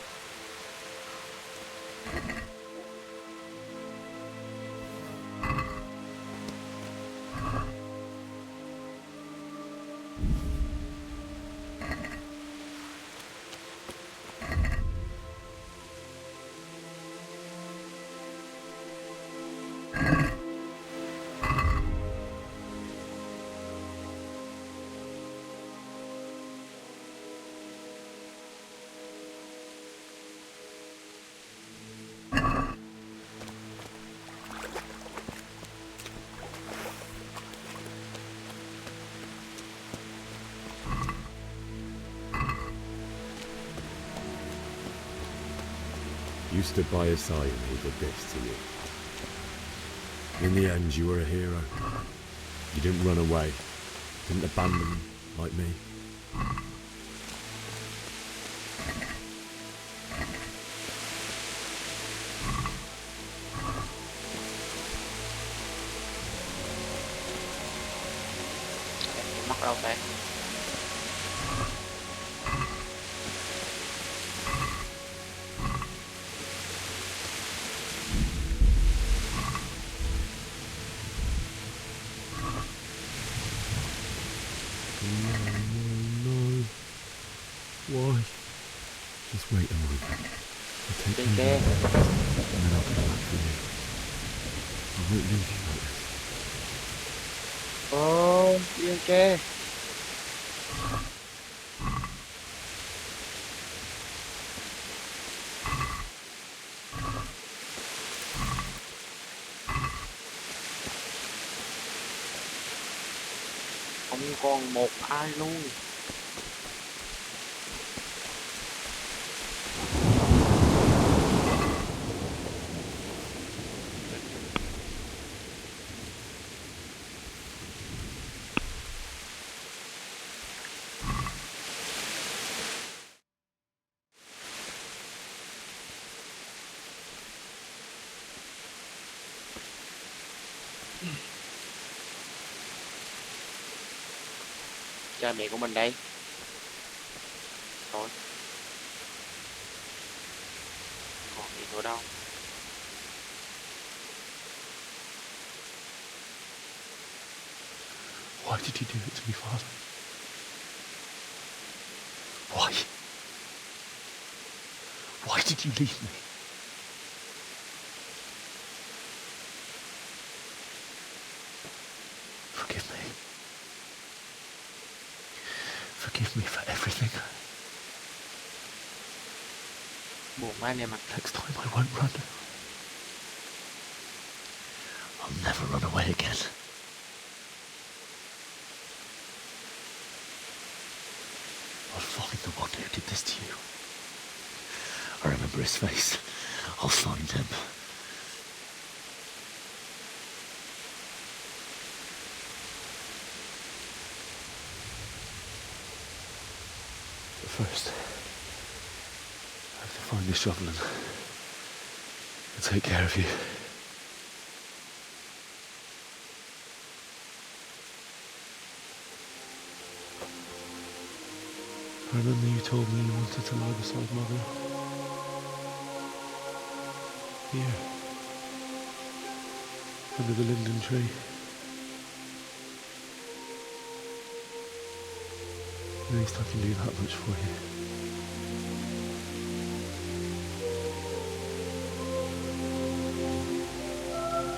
You stood by his side and he did this to you. In the end, you were a hero. You didn't run away. Didn't abandon him like me. Mắc đâu ta? Why? Just wait a moment. I'll take you Đi back, ke. and then I'll come back for you. I won't leave you like this. Ồ, đi ke. Không còn một ai luôn. Cha mẹ của mình đây. Thôi. Còn gì nữa đâu. Why did you do it to me, Father? Why? Why did you leave me? Forgive me. Forgive me for everything. Buồn quá anh em ạ. Next time I won't run. I'll never run away again. I'll find the one who did this to you. I remember his face. I'll find him. But first, I have to find the shovel and take care of you. I remember you told me you wanted to lie beside Mother. Here. Under the linden tree. At least I can do that much for you.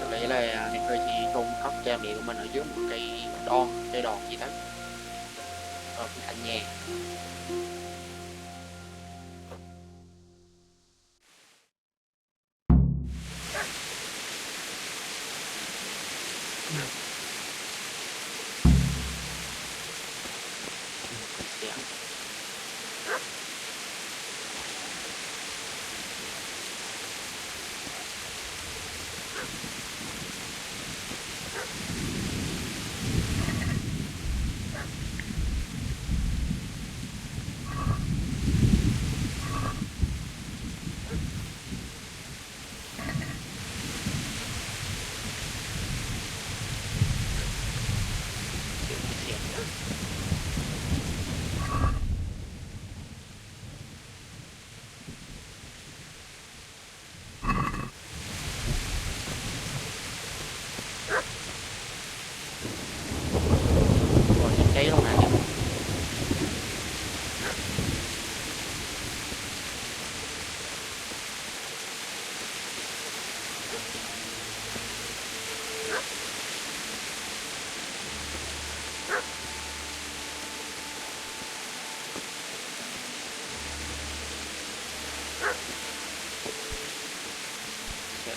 Vậy là Henry thì chôn cất cha mẹ của mình ở dưới một cây đòn gì đó ở bên cạnh nhà. Cháy luôn nè.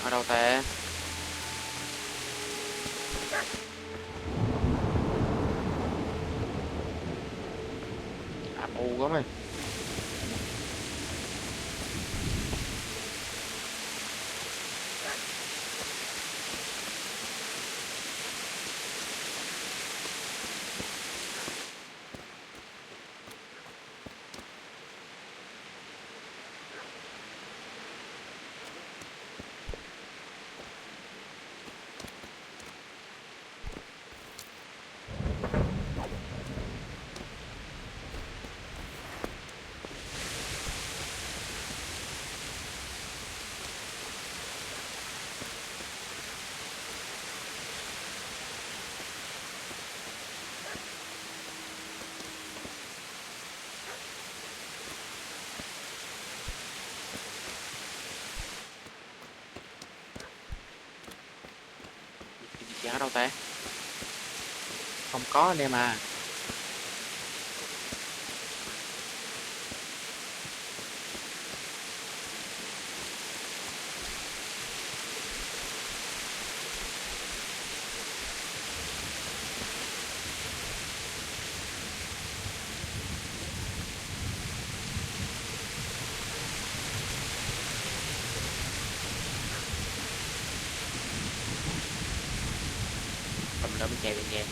Ở đâu ta? Ngu quá mày. Ở đâu ta? Không có anh em à. Đó mình chạy về nhà.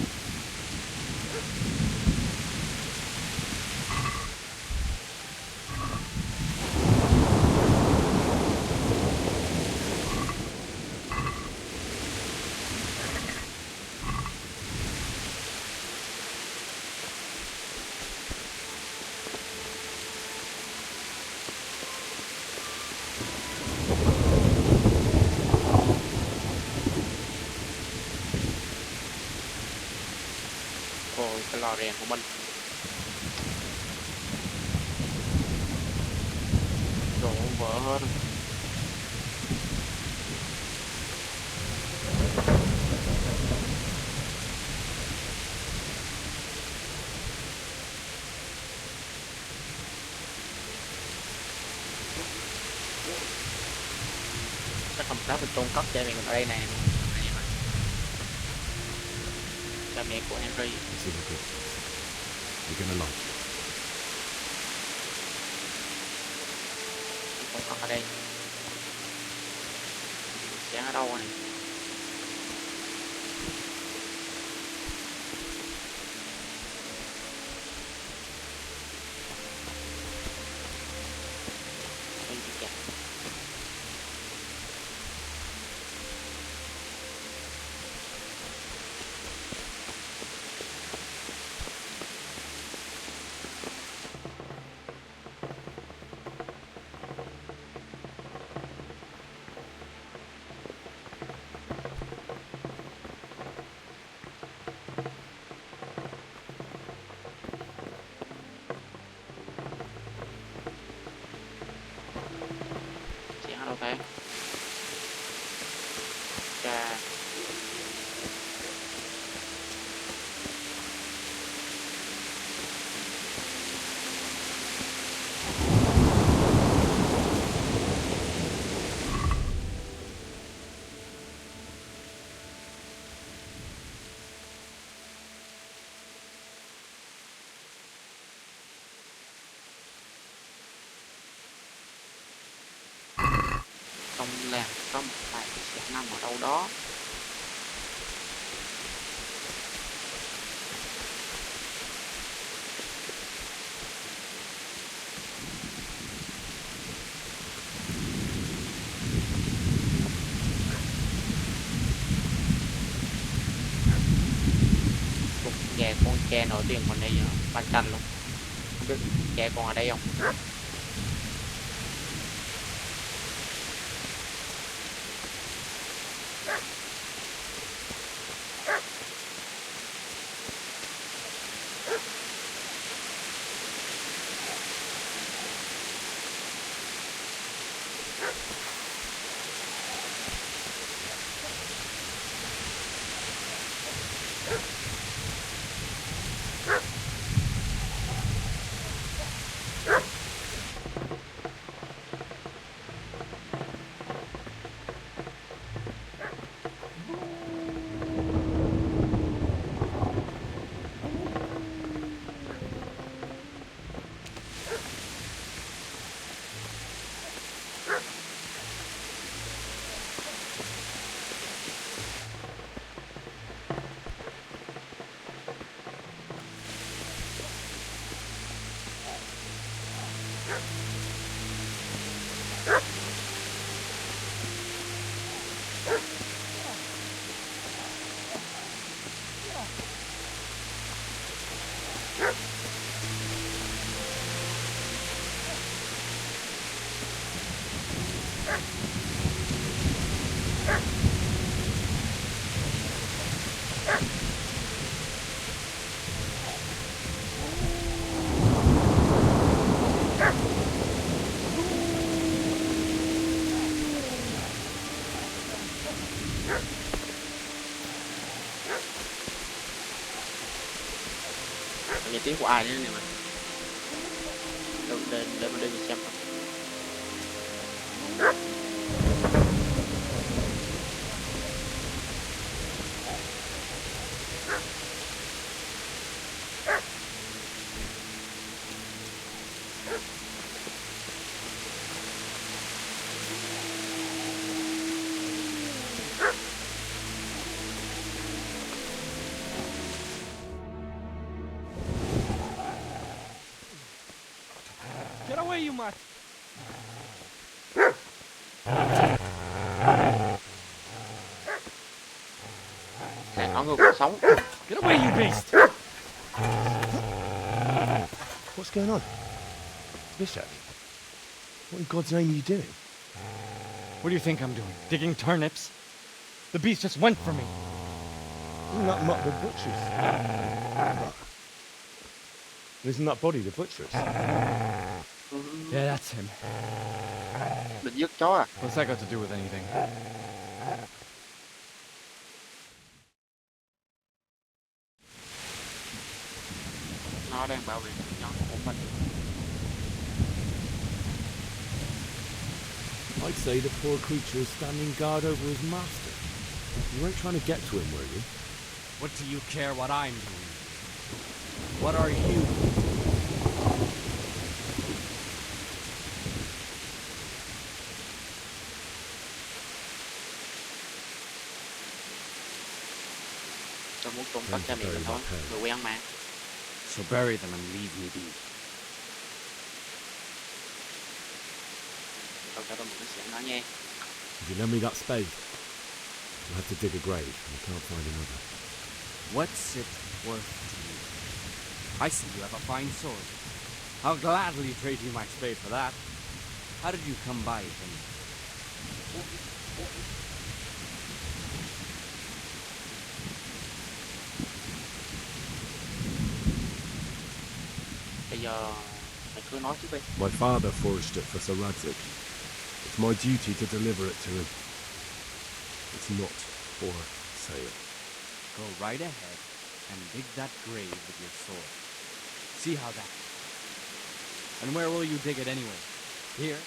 Cái lò rèn của mình đổ vỡ hết. Chắc không đáp được chôn cất cha mẹ mình ở đây nè. Cha mẹ của Henry. You're gonna like it. Không còn ở đây. Sáng ở đâu này? Cha nổi tiếng còn đây ban canh luôn. Không biết cha còn ở đây không? Nghe tiếng của ai nữa nè mà. Để mình đi xem. Get away, you mutt! Thằng nó ngược cuộc sống. Get away, you beast! What's going on? Bishop? What in God's name are you doing? What do you think I'm doing? Digging turnips? The beast just went for me. Isn't that not the butcher's? Isn't that body the butcher's? Yeah, that's him. Định giết chó à? What's that got to do with anything? Nó đang bảo vệ nhóm của mình. I'd say the poor creature is standing guard over his master. You weren't trying to get to him, were you? What do you care what I'm doing? What are you? Tôi muốn trốn bắt cha mẹ mình thôi. Người quen mà. So bury them and leave me be. Tao cho tôi một cái xẻng đó nha. If you lend me that spade, you'll have to dig a grave, and I can't find another. What's it worth to you? I see you have a fine sword. I'll gladly trade you my spade for that. How did you come by it, then? Bây giờ mày cứ nói trước đi. My father forged it for Sir Radzig. It's my duty to deliver it to him. It's not for sale. Go right ahead and dig that grave with your sword. See how that goes. And where will you dig it anyway? Here?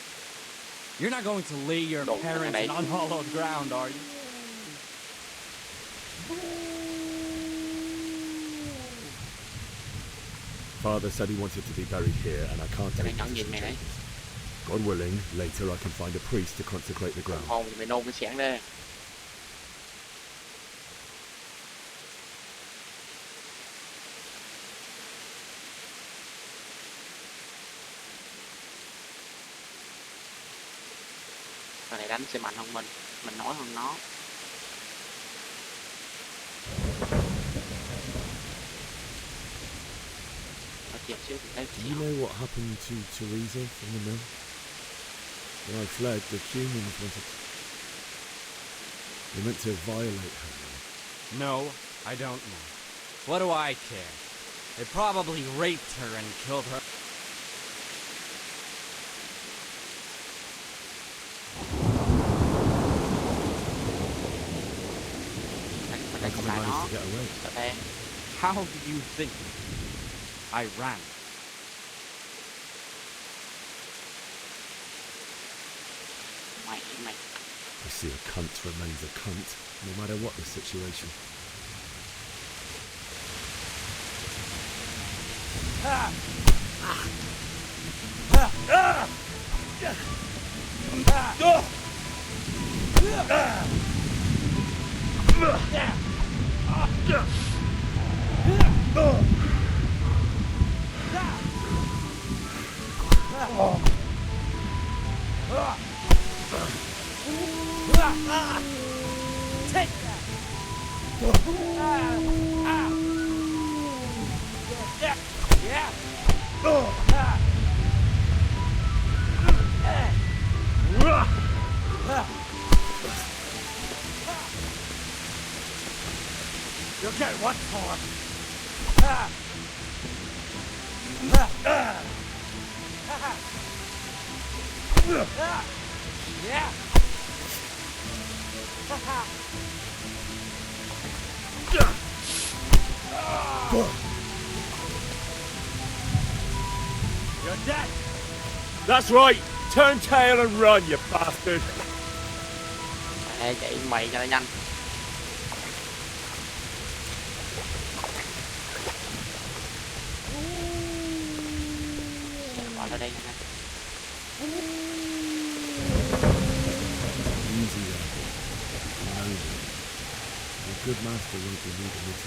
You're not going to lay your parents in unhallowed ground, are you? Father said he wanted to be buried here, and I can't take position changes. God willing, later I can find a priest to consecrate the ground. Hồn thì mày nôn cái xẻng ra. Thằng này đánh sẽ mạnh hơn mình nói hơn nó. chìm xíu thì thấy Do you know what happened to Teresa from the mill? When I fled, the humans wanted... They meant to violate her. No, I don't know. What do I care? They probably raped her and killed her. Đây không lại nó. How do you think I ran? Mày. I see a cunt remains a cunt, no matter what the situation. Take that! You'll get what for? Yeah! You're dead! That's right! Turn tail and run, you bastard! Chạy mày cho nó nhanh. Bỏ ra đây nha. Easy there. No. Your good master won't be needing it.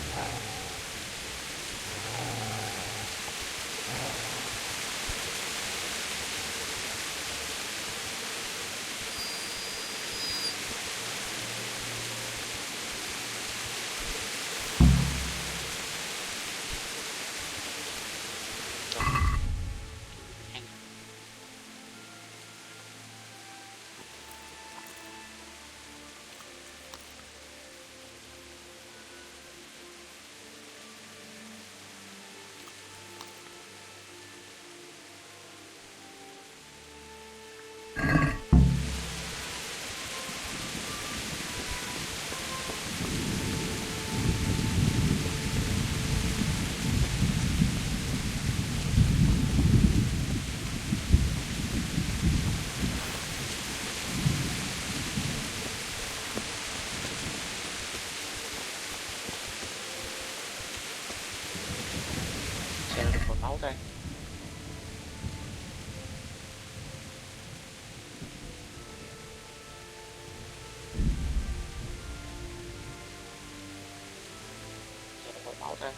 máu đây. Máu đây.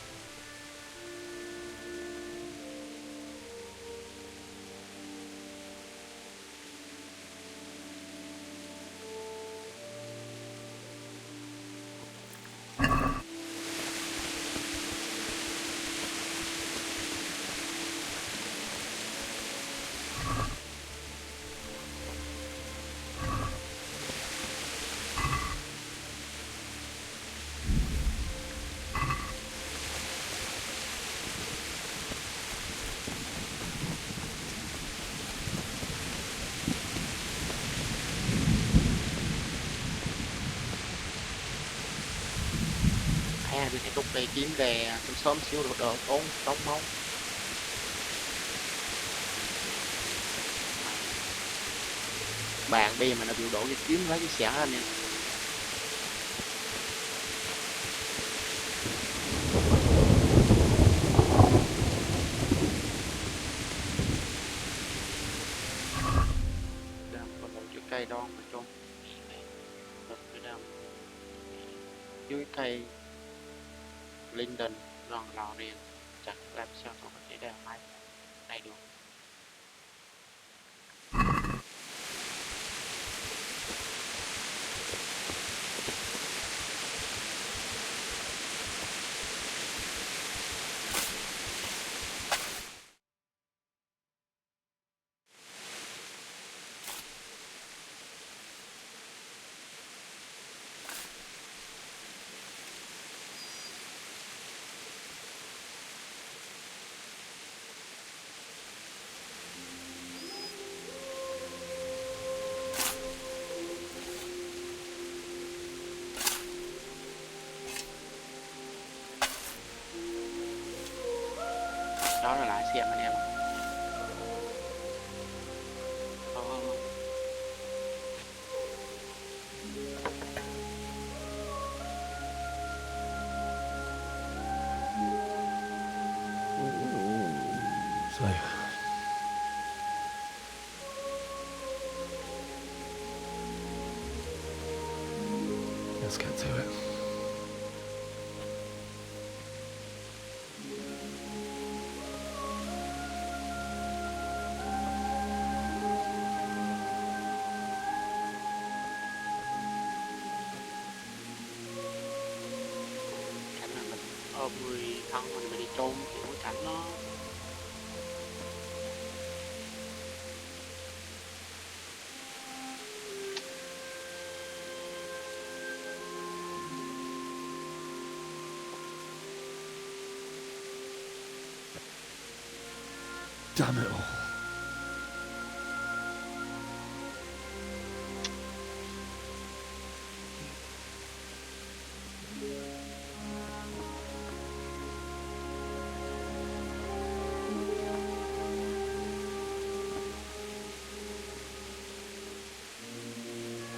Mình sẽ rút đây kiếm về sớm xíu được đỡ tốn máu. Bạn bây giờ mà nó bị đổ cái kiếm lấy cái xẻng anh em. Còn một chiếc cây đon mà trôn dưới cây Linden gần lò riêng, chắc làm sao tôi có thể đeo máy này được. Hey. Let's get to it. Cảnh là mình ôm người thân mình đi trốn kiểu cái cảnh nó Damn it all.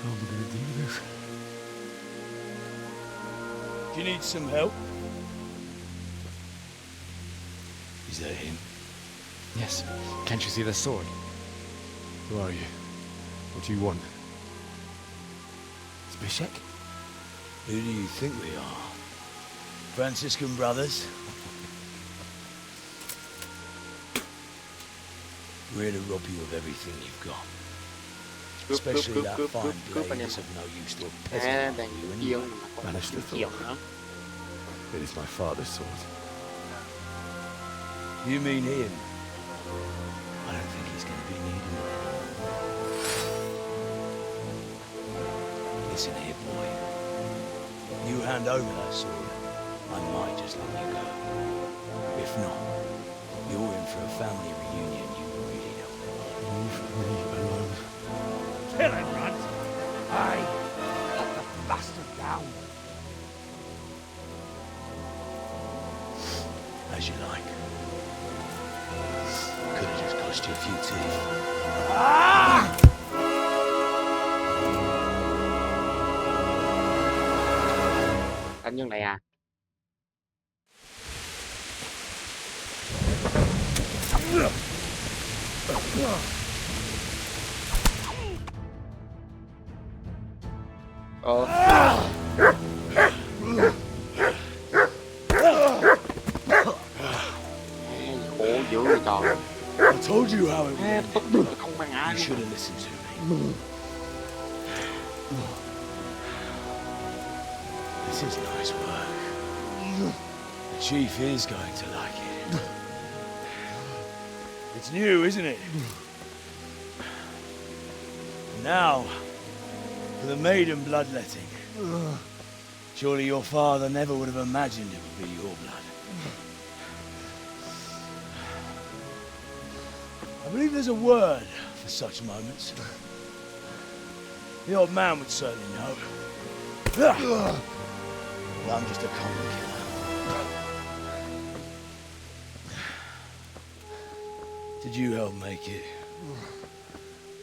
How am I going to do this? Do you need some help? Is that him? Yes. Can't you see the sword? Who are you? What do you want? Zbyszek? Who do you think we are? Franciscan brothers? We're here to rob you of everything you've got. Especially that fine blade is of no use to a peasant like you anyway. Managed to thought. It is my father's sword. You mean him? I don't think he's going to be needing it. Listen here, boy. You hand over that sword, I might just let you go. If not, you're in for a family reunion you really don't want. Leave me alone. Kill him, Runt! Aye! Cut the bastard down! As you like. Could have just cost you a few teeth. Ah! Anh nhân này à? Khổ dữ vậy trời. I told you how it went. Không bằng ai. You should have listened to me. This is nice work. The chief is going to like it. It's new, isn't it? Now, for the maiden bloodletting. Surely your father never would have imagined it would be your blood. I believe there's a word for such moments. The old man would certainly know. But I'm just a common killer. Did you help make it?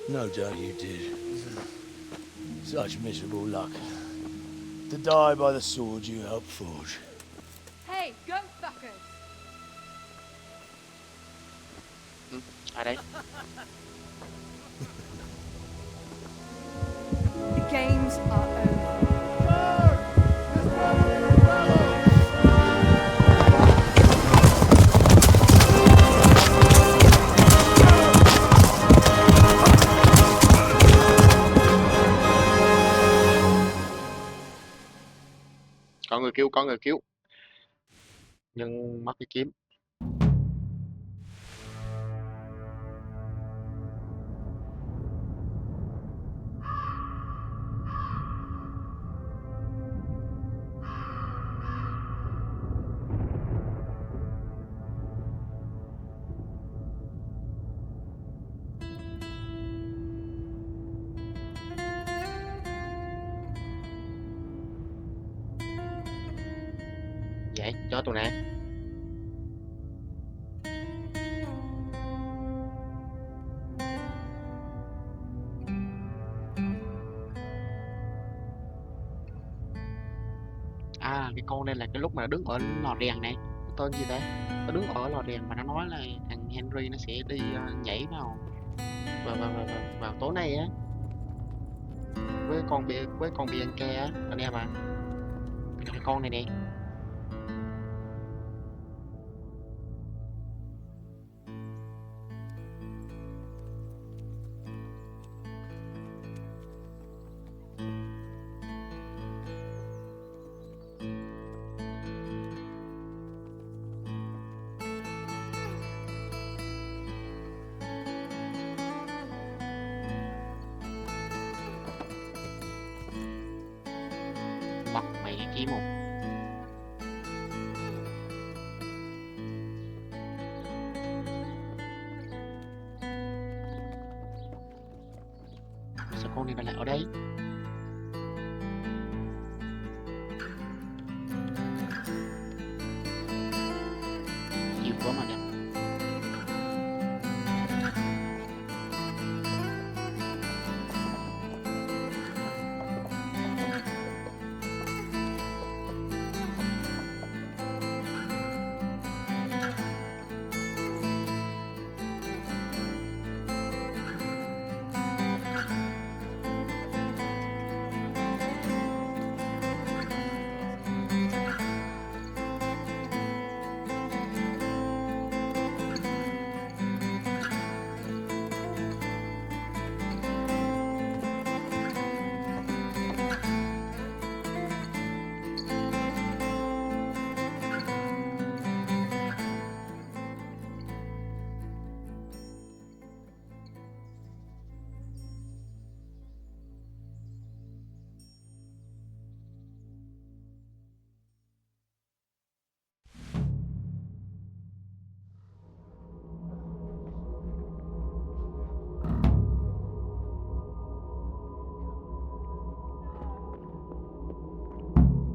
No doubt you did. Such miserable luck. To die by the sword you helped forge. Hey, go fuckers! Ở đây. The games are over. Có người cứu. Nhưng mất cái kiếm. Vậy, cho tụi nè. À, cái con đây là cái lúc mà đứng ở lò rèn này. tên gì ta? Nó đứng ở lò rèn mà nó nói là thằng Henry nó sẽ đi nhảy vào tối nay á, với con Bianca á, anh em ạ. Cái con này nè. Lật mày kiếm một. Sao con này lại ở đây? Nhiều quá mà đẹp.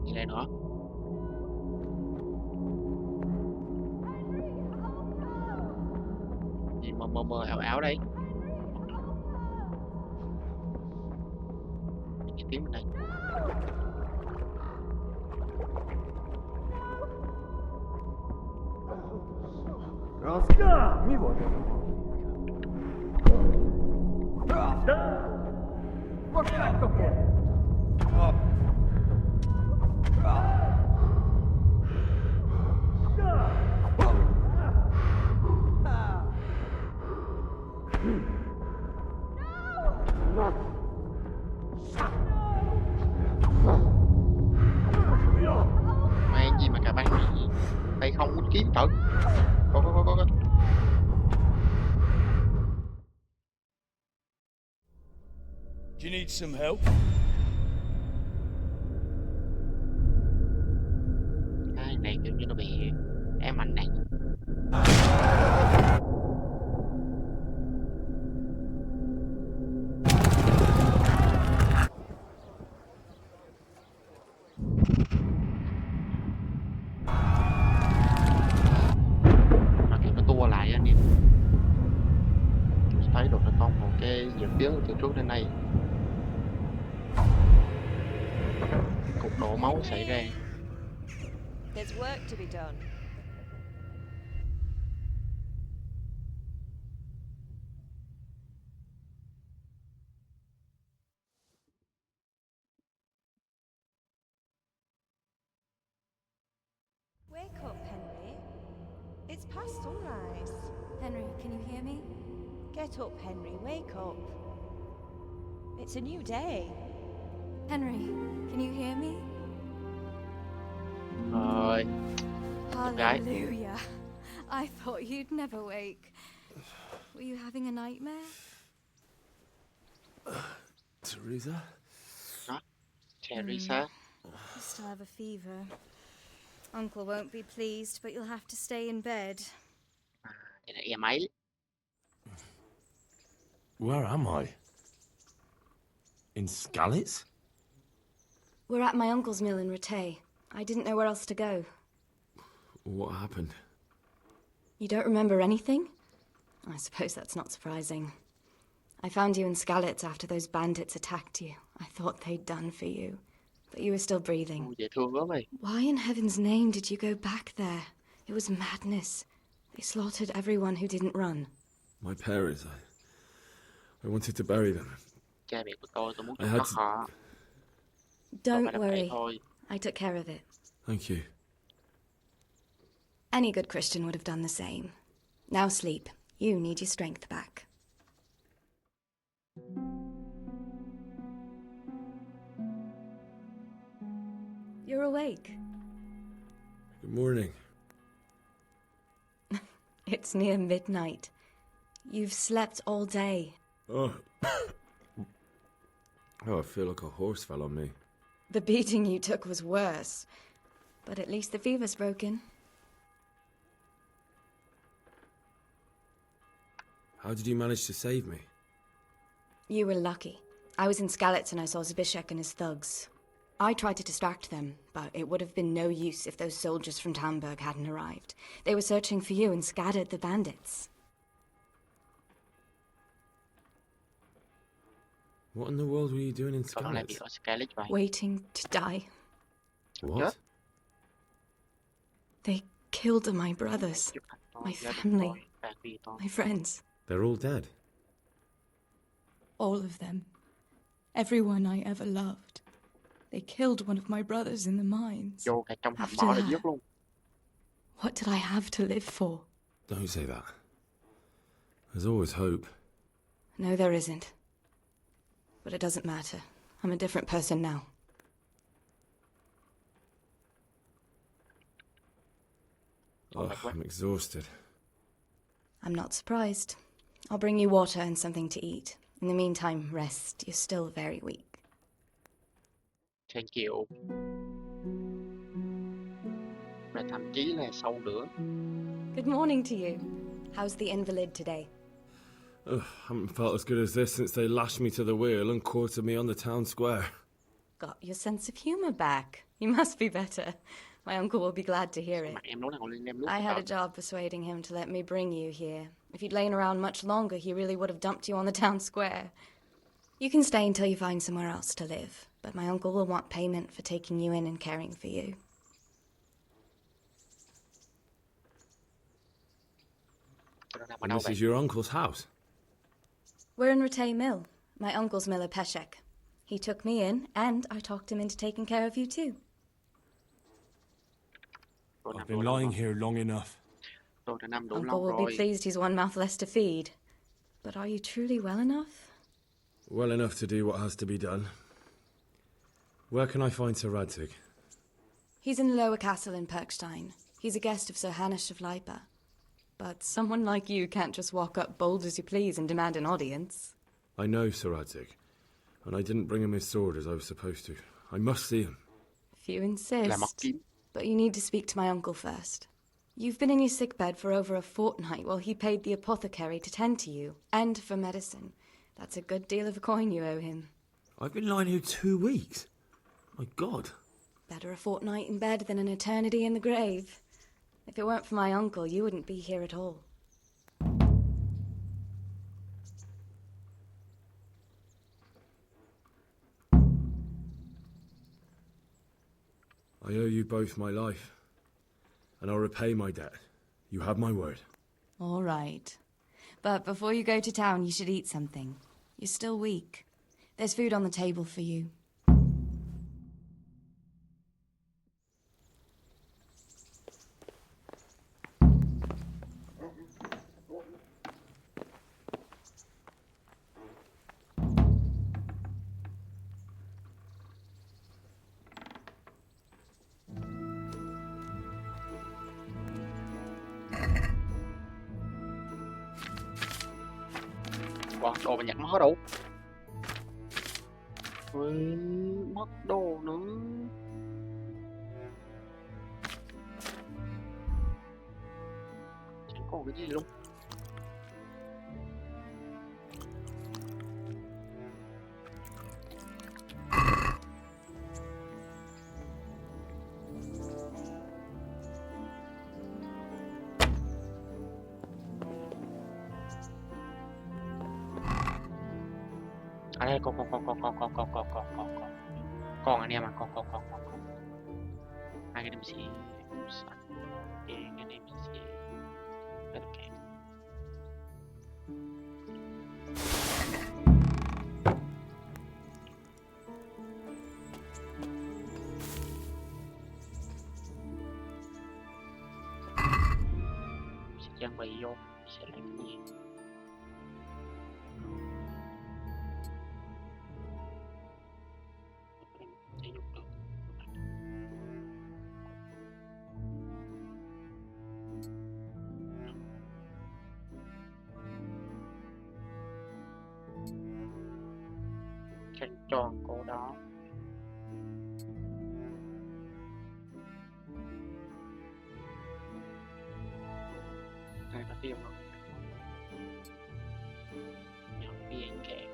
Gì đây nữa? Gì mà mờ ảo ảo đây? Nghe tiếng bên đây. Mang gì mà cả băng này tay không muốn kiếm tử. Có. Do you need some help? Cái này kiểu như nó bị ám ảnh này. Mà kiểu nó tua lại anh em. Thấy được là con một cái diễn biến từ trước đến nay. Cục đổ máu xảy ra. There's work to be done. Wake up, Henry. It's past sunrise. Henry, can you hear me? Get up, Henry. Wake up. It's a new day. Henry, can you hear me? Rồi. Hallelujah. I thought you'd never wake. Were you having a nightmare? Teresa? Teresa? You still have a fever. Uncle won't be pleased, but you'll have to stay in bed. Vậy là em ấy. Where am I? In Skalitz? We're at my uncle's mill in Rattay. I didn't know where else to go. What happened? You don't remember anything? I suppose that's not surprising. I found you in Skalitz after those bandits attacked you. I thought they'd done for you, but you were still breathing. Dễ thương lắm mày. Why in heaven's name did you go back there? It was madness. They slaughtered everyone who didn't run. My parents, I wanted to bury them. Cha mẹ của tôi muốn I chôn had cất to... họ. Don't phải làm vậy worry. thôi. I took care of it. Thank you. Any good Christian would have done the same. Now sleep. You need your strength back. You're awake. Good morning. It's near midnight. You've slept all day. Oh. Oh, I feel like a horse fell on me. The beating you took was worse. But at least the fever's broken. How did you manage to save me? You were lucky. I was in Skalitz and I saw Zbyszek and his thugs. I tried to distract them, but it would have been no use if those soldiers from Tamburg hadn't arrived. They were searching for you and scattered the bandits. What in the world were you doing in Skalitz? Waiting to die. What? They killed my brothers, my family, my friends. They're all dead. All of them. Everyone I ever loved. They killed one of my brothers in the mines. After that, what did I have to live for? Don't say that. There's always hope. No, there isn't. But it doesn't matter. I'm a different person now. Oh, I'm exhausted. I'm not surprised. I'll bring you water and something to eat. In the meantime, rest. You're still very weak. Thank you. Và thậm chí là sâu nữa. Good morning to you. How's the invalid today? Haven't felt as good as this since they lashed me to the wheel and quartered me on the town square. Got your sense of humor back. You must be better. My uncle will be glad to hear it. I had a job persuading him to let me bring you here. If you'd lain around much longer, he really would have dumped you on the town square. You can stay until you find somewhere else to live, but my uncle will want payment for taking you in and caring for you. And this is your uncle's house? We're in Ratay Mill. My uncle's miller Peshek. He took me in, and I talked him into taking care of you too. I've been lying here long enough. Uncle will be pleased he's one mouth less to feed. But are you truly well enough? Well enough to do what has to be done. Where can I find Sir Radzig? He's in the lower castle in Perkstein. He's a guest of Sir Hanush of Leipa. But someone like you can't just walk up bold as you please and demand an audience. I know Sir Radzig, and I didn't bring him his sword as I was supposed to. I must see him. If you insist. But you need to speak to my uncle first. You've been in your sickbed for over a fortnight while he paid the apothecary to tend to you, and for medicine. That's a good deal of coin you owe him. I've been lying here 2 weeks. My God. Better a fortnight in bed than an eternity in the grave. If it weren't for my uncle, you wouldn't be here at all. I owe you both my life, and I'll repay my debt. You have my word. All right. But before you go to town, you should eat something. You're still weak. There's food on the table for you. Wow, đồ mà nhặt mất hết đủ. Ui, mất đồ nữa. Chẳng còn cái gì luôn. À đây con anh em à, con hai cái đêm xì. em sẽ tất cả. Sẽ trang bị vô, sẽ làm cái gì? Sẽ dùng được. Trăng tròn cô đó. Đây là tiêu rồi. Nhóm viên kệ.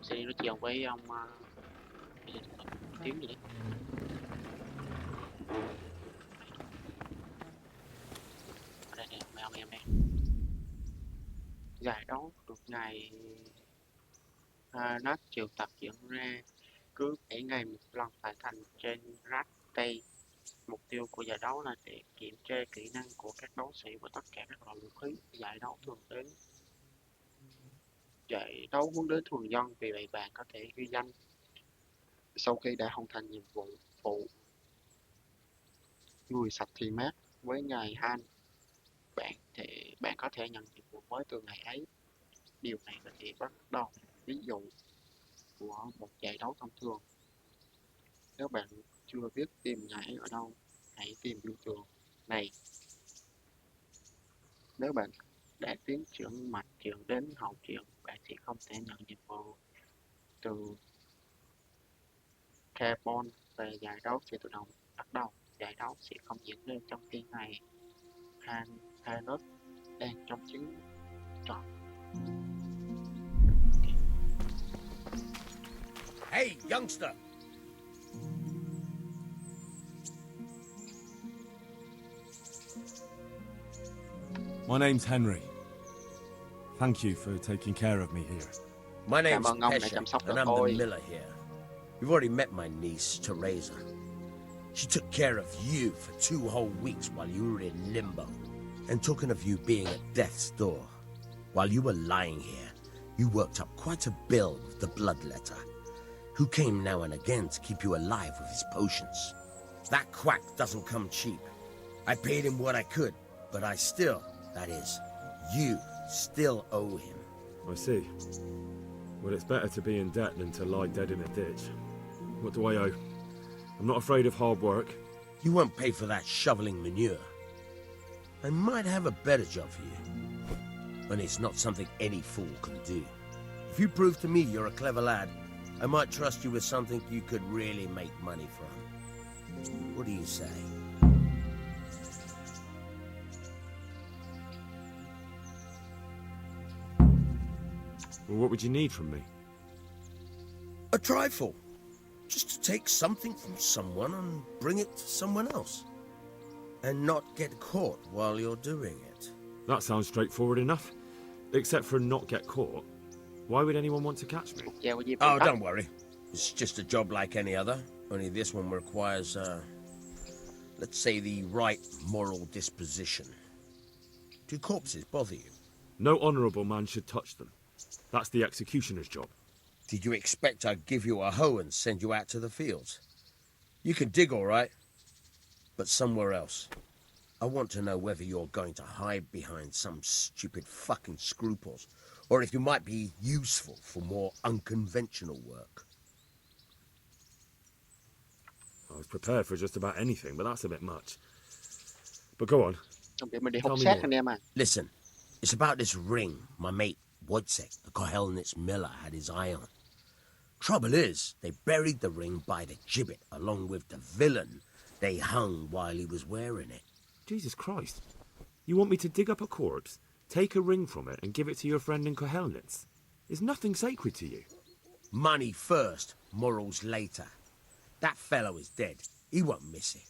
Sẽ đi nói chuyện với ông tiếng gì đấy. Ở đây nè, mấy ông em đây. Giải đấu được ngày NHtemNG triệu tập diễn ra cứ 7 ngày một lần tại thành trên rát Tây. Mục tiêu của giải đấu là để kiểm tra kỹ năng của các đấu sĩ và tất cả các loại vũ khí. Giải đấu hướng đến thường dân, vì vậy bạn có thể ghi danh sau khi đã hoàn thành nhiệm vụ phụ người sạch thì mát với ngày Han. Bạn có thể nhận nhiệm vụ mới từ ngày ấy. Điều này có thể bắt đầu ví dụ của một giải đấu thông thường. Nếu bạn chưa biết tìm ngại ở đâu, hãy tìm biểu tượng này. Nếu bạn đã tiến triển mạch truyện đến hậu truyện, bạn sẽ không thể nhận nhiệm vụ từ carbon và giải đấu sẽ tự động bắt đầu. Giải đấu sẽ không diễn ra trong khi ngày Hanus đang trong chiến trận. Hey, youngster! My name's Henry. Thank you for taking care of me here. My name's Pesha, and I'm the miller here. You've already met my niece, Teresa. She took care of you for 2 whole weeks while you were in limbo. And talking of you being at death's door, while you were lying here, you worked up quite a bill with the bloodletter, who came now and again to keep you alive with his potions. That quack doesn't come cheap. I paid him what I could, but I still, that is, you still owe him. I see. Well, it's better to be in debt than to lie dead in a ditch. What do I owe? I'm not afraid of hard work. You won't pay for that shoveling manure. I might have a better job for you. And it's not something any fool can do. If you prove to me you're a clever lad, I might trust you with something you could really make money from. What do you say? Well, what would you need from me? A trifle. Just to take something from someone and bring it to someone else. And not get caught while you're doing it. That sounds straightforward enough. Except for not get caught. Why would anyone want to catch me? Oh, don't worry. It's just a job like any other. Only this one requires, let's say, the right moral disposition. Do corpses bother you? No honourable man should touch them. That's the executioner's job. Did you expect I'd give you a hoe and send you out to the fields? You can dig all right, but somewhere else. I want to know whether you're going to hide behind some stupid fucking scruples, or if you might be useful for more unconventional work. was prepared for just about anything, but that's a bit much. But go on. Trong mình đi Tell hốc me xác more. anh em à. Listen, it's about this ring my mate Wojciech, the Kohelnitz miller, had his eye on. Trouble is, they buried the ring by the gibbet along with the villain they hung while he was wearing it. Jesus Christ. You want me to dig up a corpse, take a ring from it, and give it to your friend in Kohelnitz? Is nothing sacred to you? Money first, morals later. That fellow is dead. He won't miss it.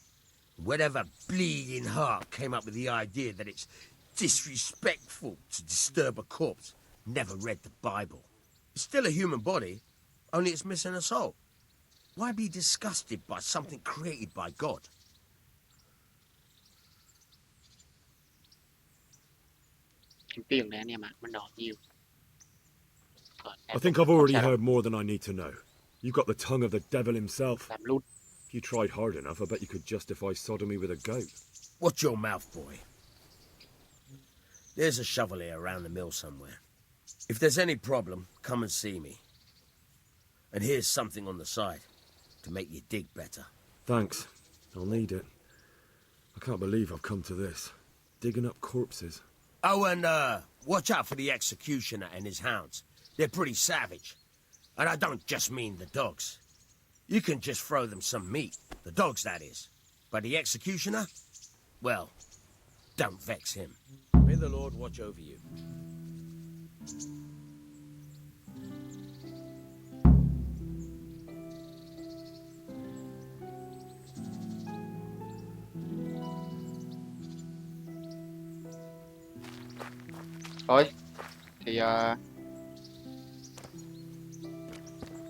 Whatever bleeding heart came up with the idea that it's disrespectful to disturb a corpse never read the Bible. It's still a human body, only it's missing a soul. Why be disgusted by something created by God? Tiền này anh em ạ, mình đòi nhiều. I think I've already heard more than I need to know. You've got the tongue of the devil himself. Làm luôn. If you tried hard enough, I bet you could justify sodomy with a goat. Watch your mouth, boy. There's a shovel here around the mill somewhere. If there's any problem, come and see me. And here's something on the side to make you dig better. Thanks. I'll need it. I can't believe I've come to this. Digging up corpses. Oh, and watch out for the executioner and his hounds. They're pretty savage. And I don't just mean the dogs. You can just throw them some meat. The dogs, that is. But the executioner? Well, don't vex him. May the Lord watch over you. Thôi, thì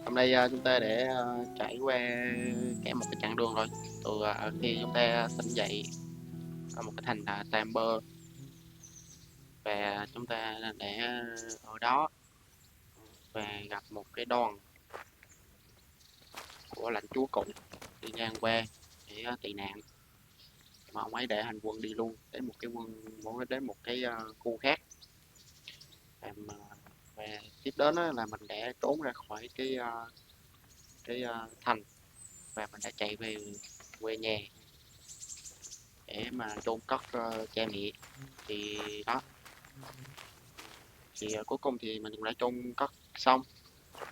hôm nay chúng ta để trải qua cả một cái chặng đường rồi. Từ khi chúng ta tỉnh dậy ở một cái thành Tamber, và chúng ta để ở đó và gặp một cái đoàn của lãnh chúa Cụm đi ngang qua để tị nạn, mà ông ấy để hành quân đi luôn đến một cái đến một cái khu khác. Và tiếp đến là mình đã trốn ra khỏi cái thành, và mình đã chạy về quê nhà để mà chôn cất cha mẹ. Thì đó, thì cuối cùng thì mình cũng đã chôn cất xong,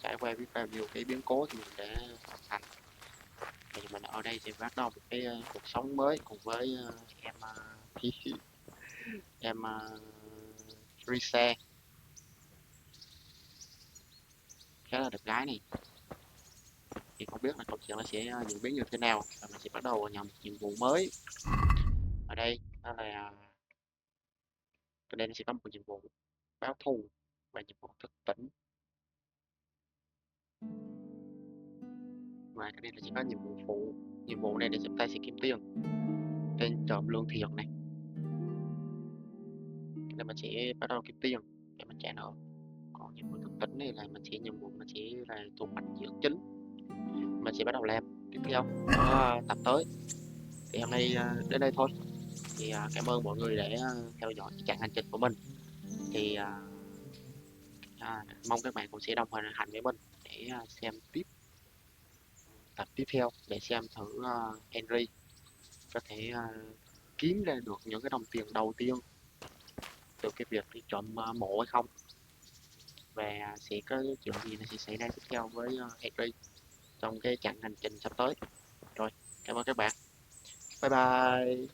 trải qua biết bao nhiêu cái biến cố thì mình đã hoàn thành. Thì mình ở đây sẽ bắt đầu một cái cuộc sống mới cùng với em Risa, khá là đẹp gái này. Thì không biết là câu chuyện nó sẽ diễn biến như thế nào, và mình sẽ bắt đầu nhận một nhiệm vụ mới ở đây. Đó là ở đây nó sẽ có một nhiệm vụ báo thù và nhiệm vụ thức tỉnh, và cái đây là chỉ có nhiệm vụ phụ. Nhiệm vụ này để chúng ta sẽ kiếm tiền trên trộm lương thiện này, nên mình sẽ bắt đầu kiếm tiền để mình trả nợ. Còn nhiệm vụ thức tỉnh này là mình sẽ là thuộc mạch dưỡng chính, mình sẽ bắt đầu làm tiếp theo ở tập tới. Thì hôm nay đến đây thôi. Thì cảm ơn mọi người đã theo dõi chặng hành trình của mình. Thì mong các bạn cũng sẽ đồng hành với mình để xem tiếp tập tiếp theo, để xem thử Henry có thể kiếm ra được những cái đồng tiền đầu tiên từ cái việc đi trộm mộ hay không, và sẽ có chuyện gì nó sẽ xảy ra tiếp theo với Henry trong cái chặng hành trình sắp tới. Rồi, cảm ơn các bạn. Bye bye.